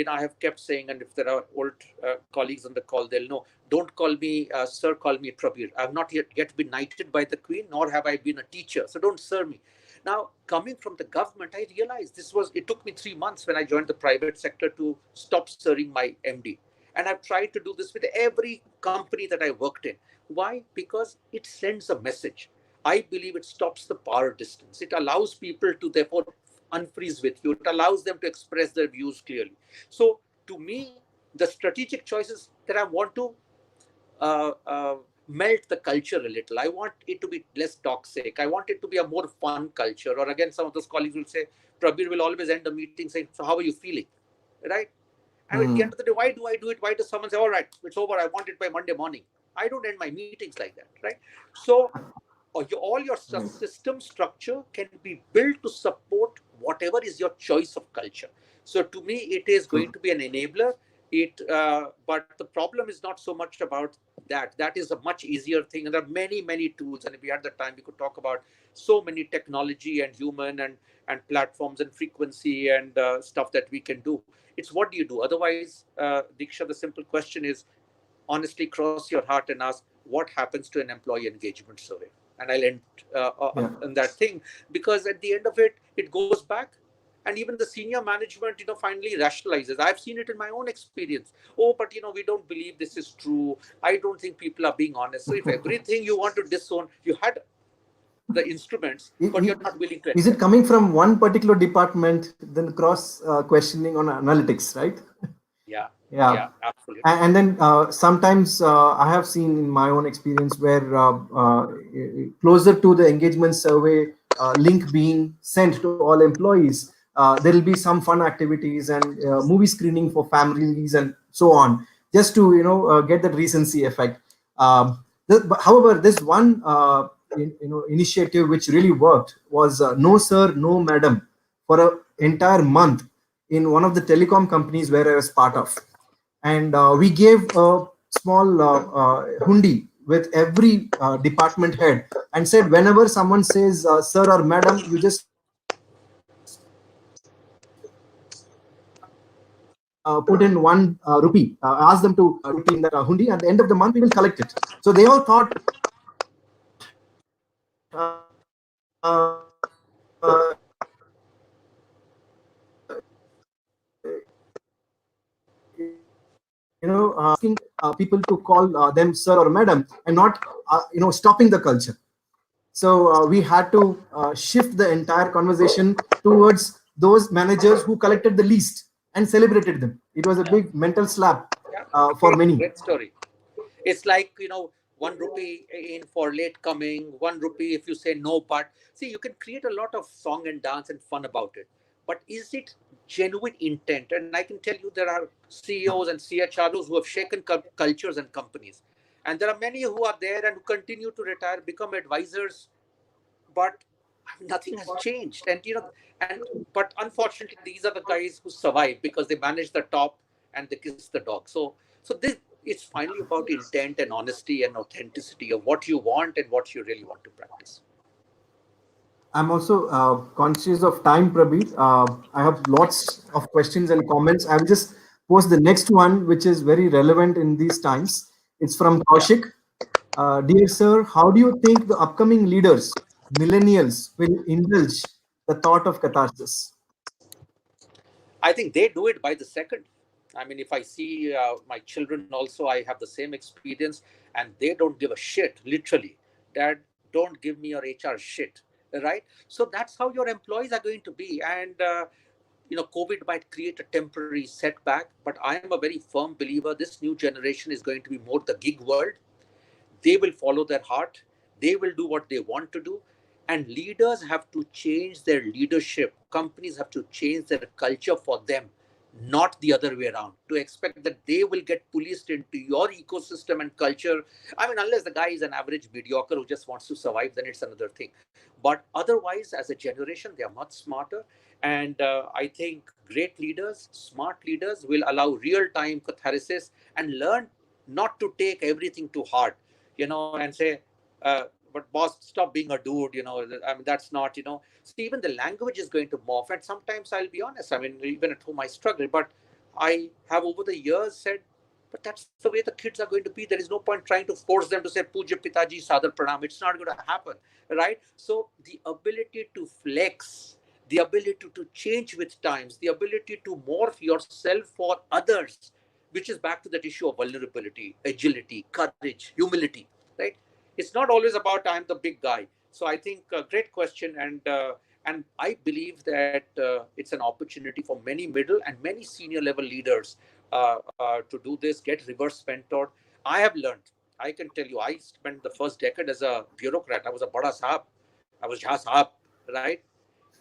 I have kept saying, and if there are old colleagues on the call, they'll know, don't call me sir, call me Prabhu. I've not yet been knighted by the Queen, nor have I been a teacher. So don't sir me. Now, coming from the government, I realized it took me 3 months when I joined the private sector to stop serving my MD. And I've tried to do this with every company that I worked in. Why? Because it sends a message. I believe it stops the power distance. It allows people to therefore unfreeze with you. It allows them to express their views clearly. So to me, the strategic choices that I want to uh, uh, melt the culture a little. I want it to be less toxic. I want it to be a more fun culture. Or again, some of those colleagues will say, Prabir will always end the meeting saying, so how are you feeling? Right? And at the end of the day, why do I do it? Why does someone say, all right, it's over. I want it by Monday morning. I don't end my meetings like that. Right? So all your system structure can be built to support whatever is your choice of culture. So to me, it is going to be an enabler. But the problem is not so much about that. That is a much easier thing, and there are many, many tools. And if we had the time, we could talk about so many technology and human and platforms and frequency and stuff that we can do. It's what do you do? Otherwise, Diksha, the simple question is honestly cross your heart and ask what happens to an employee engagement survey. And I'll end on that thing, because at the end of it, it goes back. And even the senior management, finally rationalizes. I've seen it in my own experience. Oh, but we don't believe this is true. I don't think people are being honest. So if everything you want to disown, you had the instruments, but you're not willing to Is it accept. coming from one particular department, then cross questioning on analytics, right? Yeah, Yeah. yeah, absolutely. And then sometimes I have seen in my own experience where closer to the engagement survey link being sent to all employees, there will be some fun activities and movie screening for families and so on, just to get that recency effect. However, this one initiative which really worked was no sir, no madam, for an entire month in one of the telecom companies where I was part of. And we gave a small hundi with every department head and said, whenever someone says sir or madam, you just put in 1 rupee, ask them to put in that hundi. At the end of the month we will collect it. So they all thought asking people to call them sir or madam, and not stopping the culture. So we had to shift the entire conversation towards those managers who collected the least and celebrated them. It was a Yeah, big mental slap yeah, for great, many. great story. It's like, 1 rupee in for late coming, 1 rupee if you say no, but see, you can create a lot of song and dance and fun about it. But is it genuine intent? And I can tell you there are CEOs and CHROs who have shaken cultures and companies. And there are many who are there and who continue to retire, become advisors, but nothing has changed. But unfortunately, these are the guys who survive because they manage the top and they kiss the dog. So this it's finally about intent and honesty and authenticity of what you want and what you really want to practice. I'm also conscious of time, Prabir. I have lots of questions and comments. I will just post the next one, which is very relevant in these times. It's from Yeah. Kaushik. Dear sir, how do you think the upcoming leaders, millennials, will indulge the thought of catharsis? I think they do it by the second. I mean, if I see my children also, I have the same experience, and they don't give a shit, literally. Dad, don't give me your HR shit, right? So that's how your employees are going to be. And COVID might create a temporary setback, but I am a very firm believer this new generation is going to be more the gig world. They will follow their heart. They will do what they want to do. And leaders have to change their leadership. Companies have to change their culture for them, not the other way around. To expect that they will get policed into your ecosystem and culture. I mean, unless the guy is an average mediocre who just wants to survive, then it's another thing. But otherwise, as a generation, they are much smarter. And I think great leaders, smart leaders will allow real time catharsis and learn not to take everything too hard, and say, but boss, stop being a dude, I mean, that's not, so even the language is going to morph. And sometimes I'll be honest, I mean, even at home I struggle, but I have over the years said, but that's the way the kids are going to be. There is no point trying to force them to say Puja Pitaji Sadar Pranam. It's not going to happen, right? So the ability to flex, the ability to change with times, the ability to morph yourself for others, which is back to that issue of vulnerability, agility, courage, humility, right? It's not always about I'm the big guy. So I think great question, and I believe that it's an opportunity for many middle and many senior level leaders to do this, get reverse mentored. I have learned. I can tell you, I spent the first decade as a bureaucrat. I was a bada sahab. I was jha sahab, right?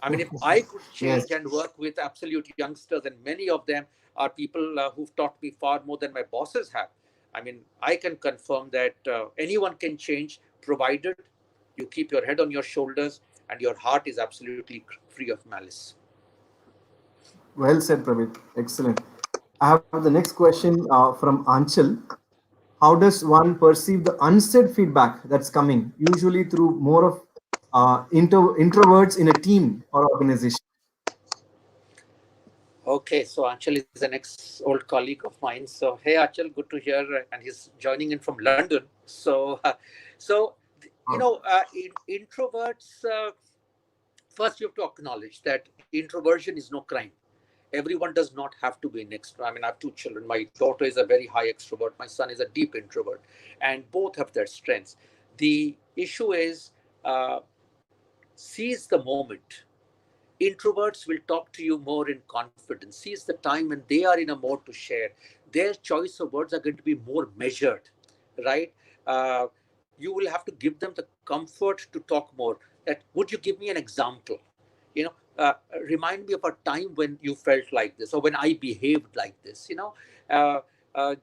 I mean, if I could change Yes. and work with absolute youngsters, and many of them are people who've taught me far more than my bosses have. I mean, I can confirm that anyone can change, provided you keep your head on your shoulders and your heart is absolutely free of malice. Well said, Praveen. Excellent. I have the next question from Anchal. How does one perceive the unsaid feedback that's coming, usually through more of introverts in a team or organization? Okay, so Anchal is an ex-old colleague of mine. So hey, Anchal, good to hear, and he's joining in from London. So, so introverts. First, you have to acknowledge that introversion is no crime. Everyone does not have to be an extrovert. I mean, I have two children. My daughter is a very high extrovert. My son is a deep introvert, and both have their strengths. The issue is uh, seize the moment. Introverts will talk to you more in confidence. Seize the time when they are in a mode to share. Their choice of words are going to be more measured, right? You will have to give them the comfort to talk more. That would you give me an example? You know, remind me of a time when you felt like this, or when I behaved like this.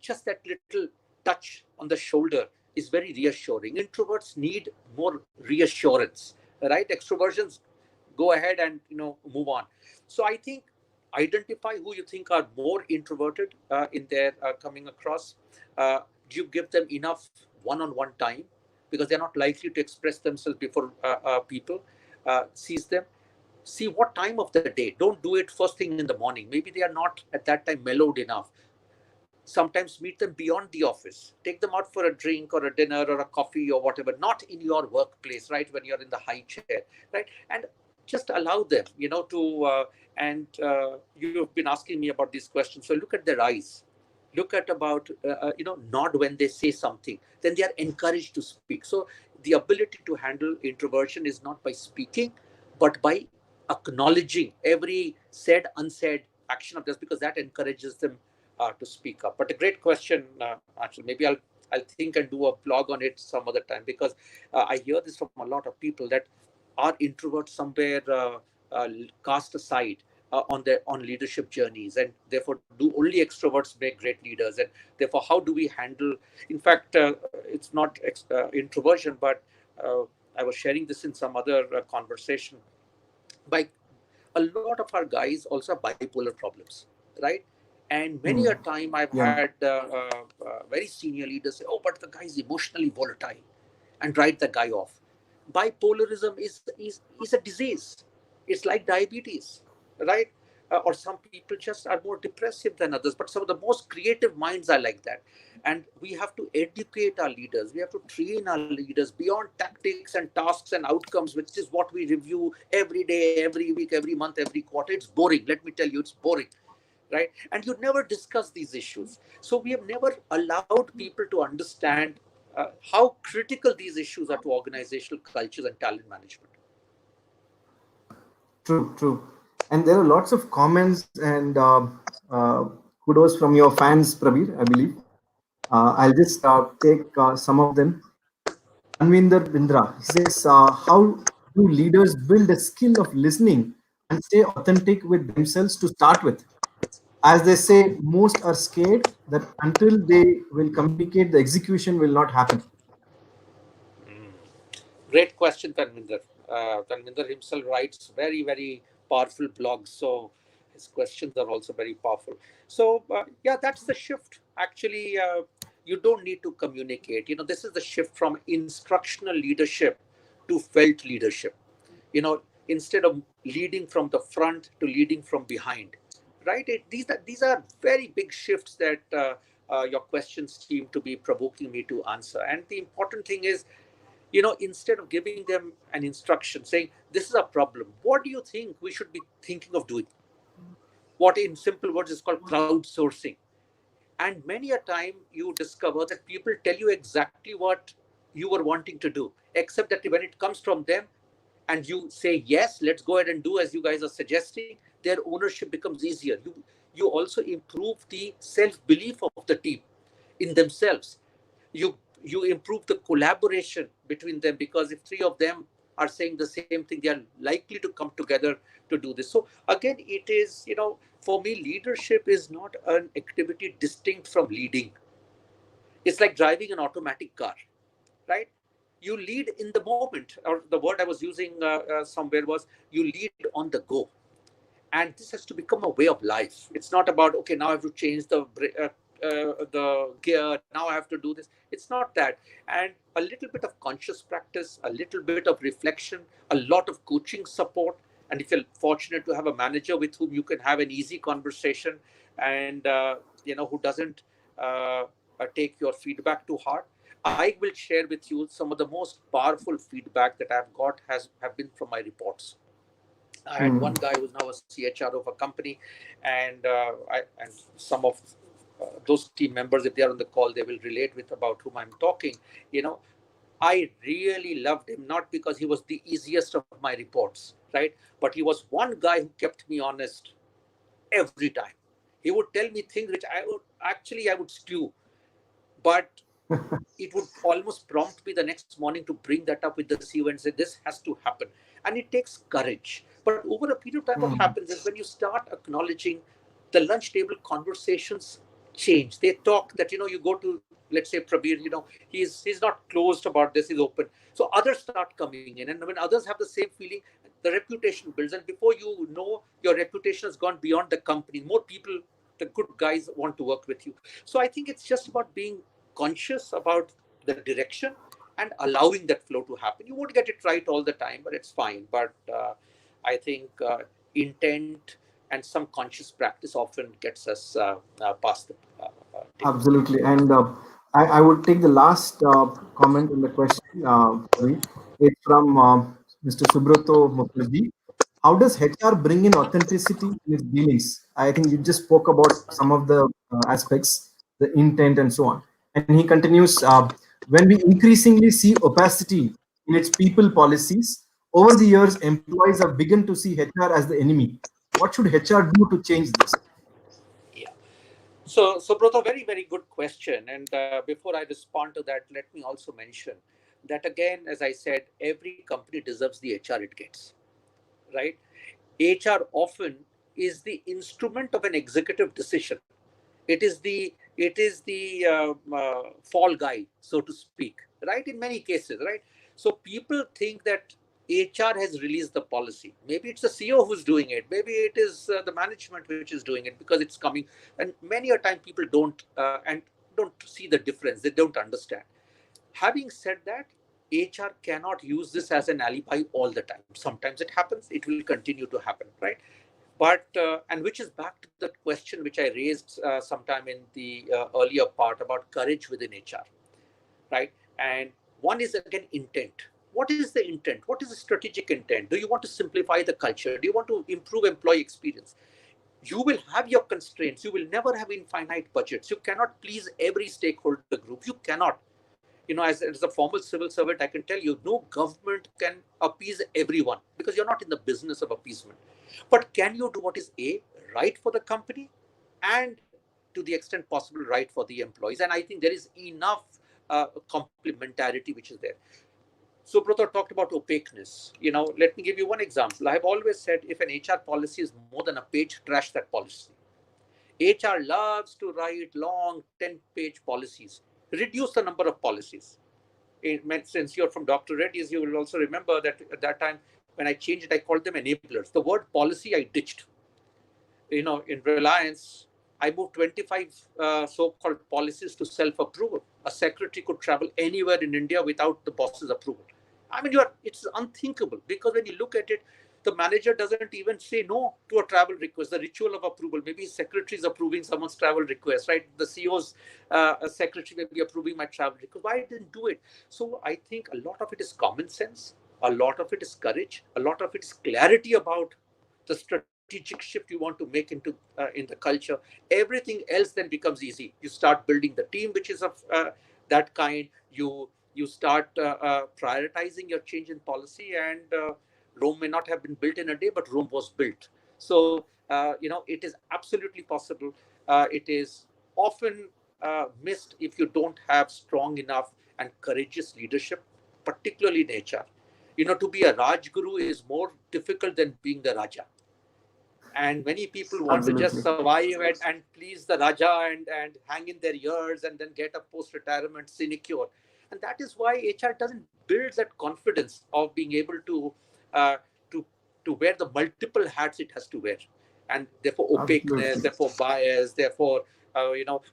Just that little touch on the shoulder is very reassuring. Introverts need more reassurance, right? Extroversions go ahead and move on. So I think identify who you think are more introverted in their coming across. Do you give them enough one-on-one time, because they're not likely to express themselves before people. Seize them, see what time of the day. Don't do it first thing in the morning. Maybe they are not at that time mellowed enough. Sometimes meet them beyond the office, take them out for a drink or a dinner or a coffee or whatever, not in your workplace, right, when you're in the high chair, right? And just allow them to and you've been asking me about these questions, so look at their eyes, look at about nod when they say something, then they are encouraged to speak. So the ability to handle introversion is not by speaking, but by acknowledging every said unsaid action of this, because that encourages them to speak up. But a great question, actually. Maybe I'll think and do a blog on it some other time, because I hear this from a lot of people, that are introverts somewhere cast aside on leadership journeys, and therefore do only extroverts make great leaders, and therefore how do we handle? In fact, it's not introversion, but I was sharing this in some other conversation. By a lot of our guys also have bipolar problems, right? And many a Hmm. time I've Yeah. had very senior leaders say, "Oh, but the guy is emotionally volatile," and write the guy off. Bipolarism is a disease. It's like diabetes, right? Or some people just are more depressive than others. But some of the most creative minds are like that. And we have to educate our leaders. We have to train our leaders beyond tactics and tasks and outcomes, which is what we review every day, every week, every month, every quarter. It's boring. Let me tell you, it's boring, right? And you never discuss these issues. So we have never allowed people to understand how critical these issues are to organizational cultures and talent management. True, true. And there are lots of comments and uh, kudos from your fans, Prabir, I believe. I'll just take some of them. Tanvinder Bindra, he says, how do leaders build a skill of listening and stay authentic with themselves to start with? As they say, most are scared that until they will communicate, the execution will not happen. Great question, Tanvinder. Tanvinder himself writes very, very powerful blogs. So his questions are also very powerful. So, yeah, that's the shift. Actually, you don't need to communicate. This is the shift from instructional leadership to felt leadership. Instead of leading from the front to leading from behind, right? These are very big shifts that your questions seem to be provoking me to answer. And the important thing is, instead of giving them an instruction saying, this is a problem, what do you think we should be thinking of doing? What in simple words is called crowdsourcing. And many a time you discover that people tell you exactly what you were wanting to do, except that when it comes from them and you say, yes, let's go ahead and do as you guys are suggesting, their ownership becomes easier. You also improve the self-belief of the team in themselves. You improve the collaboration between them, because if three of them are saying the same thing, they are likely to come together to do this. So again, it is, for me, leadership is not an activity distinct from leading. It's like driving an automatic car, right? You lead in the moment, or the word I was using somewhere was, you lead on the go. And this has to become a way of life. It's not about, okay, now I have to change the gear, now I have to do this. It's not that. And a little bit of conscious practice, a little bit of reflection, a lot of coaching support, and if you're fortunate to have a manager with whom you can have an easy conversation, and who doesn't take your feedback to heart. I will share with you some of the most powerful feedback that I've got have been from my reports. I had one Hmm. guy who's now a CHR of a company, and some of those team members, if they are on the call, they will relate with about whom I'm talking. You know, I really loved him, not because he was the easiest of my reports, right? But he was one guy who kept me honest every time. He would tell me things which I would stew, but it would almost prompt me the next morning to bring that up with the CEO and say, this has to happen. And it takes courage. But over a period of time, what Hmm. happens is, when you start acknowledging, the lunch table conversations change. They talk that, you go to, let's say, Prabir, he's not closed about this, he's open. So others start coming in. And when others have the same feeling, the reputation builds. And before you know, your reputation has gone beyond the company. More people, the good guys, want to work with you. So I think it's just about being conscious about the direction and allowing that flow to happen. You won't get it right all the time, but it's fine. But I think intent and some conscious practice often gets us past the tip. Absolutely. And I would take the last comment in the question. Ravi. It's from Mr. Subrato Mukherjee. How does HR bring in authenticity in its dealings? I think you just spoke about some of the aspects, the intent, and so on. And he continues, when we increasingly see opacity in its people policies, over the years, employees have begun to see HR as the enemy. What should HR do to change this? Yeah. So Brother, very, very good question. And before I respond to that, let me also mention that, again, as I said, every company deserves the HR it gets, right? HR often is the instrument of an executive decision. It is the fall guy, so to speak, right? In many cases, right? So people think that HR has released the policy. Maybe it's the CEO who's doing it. Maybe it is the management which is doing it because it's coming. And many a time people don't see the difference. They don't understand. Having said that, HR cannot use this as an alibi all the time. Sometimes it happens. It will continue to happen, right? But and which is back to the question which I raised sometime in the earlier part about courage within HR, right? And one is, again, intent. What is the intent? What is the strategic intent? Do you want to simplify the culture? Do you want to improve employee experience? You will have your constraints. You will never have infinite budgets. You cannot please every stakeholder group. You cannot. As a former civil servant, I can tell you, no government can appease everyone because you're not in the business of appeasement. But can you do what is right for the company, and to the extent possible, right for the employees? And I think there is enough complementarity which is there. So Brother talked about opaqueness. Let me give you one example. I have always said if an HR policy is more than a page, trash that policy. HR loves to write long 10-page policies. Reduce the number of policies. Since you're from Dr. Reddy's, you will also remember that at that time when I changed it, I called them enablers. The word policy I ditched. In Reliance, I moved 25 so-called policies to self-approval. A secretary could travel anywhere in India without the boss's approval. I mean, it's unthinkable, because when you look at it, the manager doesn't even say no to a travel request. The ritual of approval, maybe his secretary is approving someone's travel request, right? The CEO's secretary may be approving my travel request. Why I didn't do it? So I think a lot of it is common sense, a lot of it is courage, a lot of it is clarity about the strategic shift you want to make in the culture. Everything else then becomes easy. You start building the team which is of that kind. You start prioritizing your change in policy, and Rome may not have been built in a day, but Rome was built. So it is absolutely possible. It is often missed if you don't have strong enough and courageous leadership, particularly in HR. To be a Raj Guru is more difficult than being the Raja. And many people want to just Absolutely. survive and please the Raja and hang in their years and then get a post-retirement sinecure. And that is why HR doesn't build that confidence of being able uh, to to wear the multiple hats it has to wear, and therefore opaqueness, Absolutely. therefore bias, therefore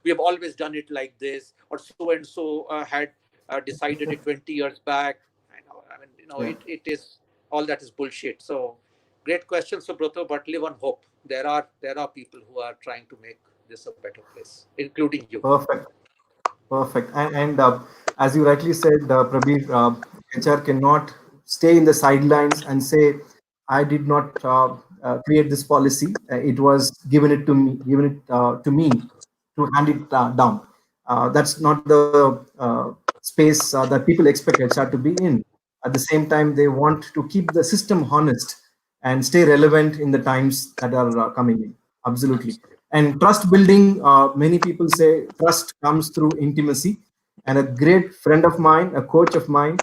we have always done it like this, or so and so had decided it 20 years back. Yeah. It is all that is bullshit. So great question, Subrata, but live on hope. There are people who are trying to make this a better place, including you. Perfect. Perfect. And as you rightly said, Prabir, HR cannot stay in the sidelines and say, "I did not create this policy. It was given it to me to hand it down." That's not the space that people expect HR to be in. At the same time, they want to keep the system honest and stay relevant in the times that are coming in. Absolutely. And trust building, many people say trust comes through intimacy. And a great friend of mine, a coach of mine,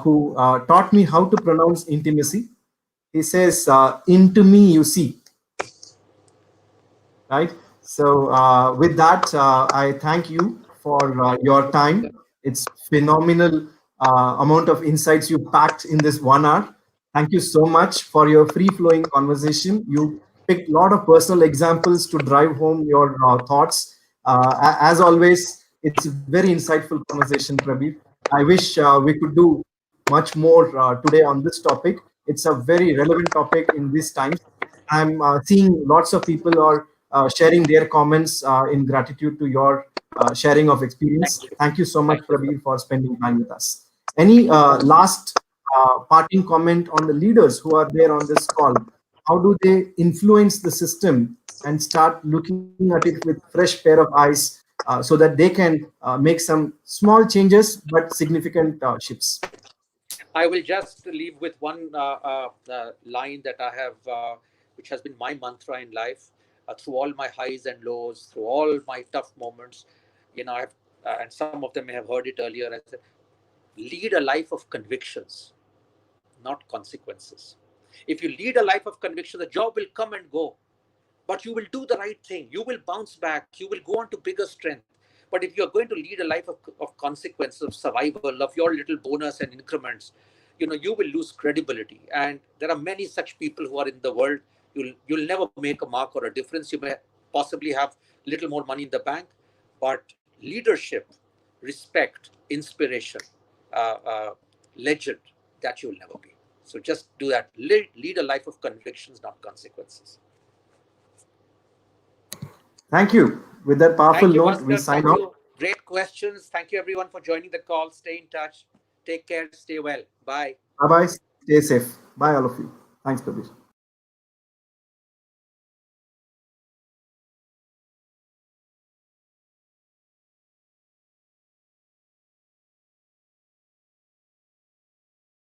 who taught me how to pronounce intimacy, he says, "Into me you see." Right. So with that, I thank you for your time. It's phenomenal amount of insights you packed in this 1 hour. Thank you so much for your free flowing conversation. You picked a lot of personal examples to drive home your thoughts. As always, it's a very insightful conversation, Prabir. I wish we could do much more today on this topic. It's a very relevant topic in these times. I'm seeing lots of people are sharing their comments in gratitude to your sharing of experience. Thank you. Thank you so much, Thank you. Prabir, for spending time with us. Any last parting comment on the leaders who are there on this call? How do they influence the system and start looking at it with fresh pair of eyes so that they can make some small changes but significant shifts? I will just leave with one line that I have, which has been my mantra in life through all my highs and lows, through all my tough moments. I've and some of them may have heard it earlier. I said, lead a life of convictions, not consequences. If you lead a life of conviction, the job will come and go, but you will do the right thing. You will bounce back. You will go on to bigger strength. But if you're going to lead a life of consequences, of survival, of your little bonus and increments, you will lose credibility. And there are many such people who are in the world. You'll never make a mark or a difference. You may possibly have little more money in the bank, but leadership, respect, inspiration, legend, that you'll never be. So just do that. Lead a life of convictions, not consequences. Thank you. With that powerful Thank you, note, we Buster. sign Thank off. you. Great questions. Thank you, everyone, for joining the call. Stay in touch. Take care. Stay well. Bye. Bye bye. Stay safe. Bye, all of you. Thanks, Prabir.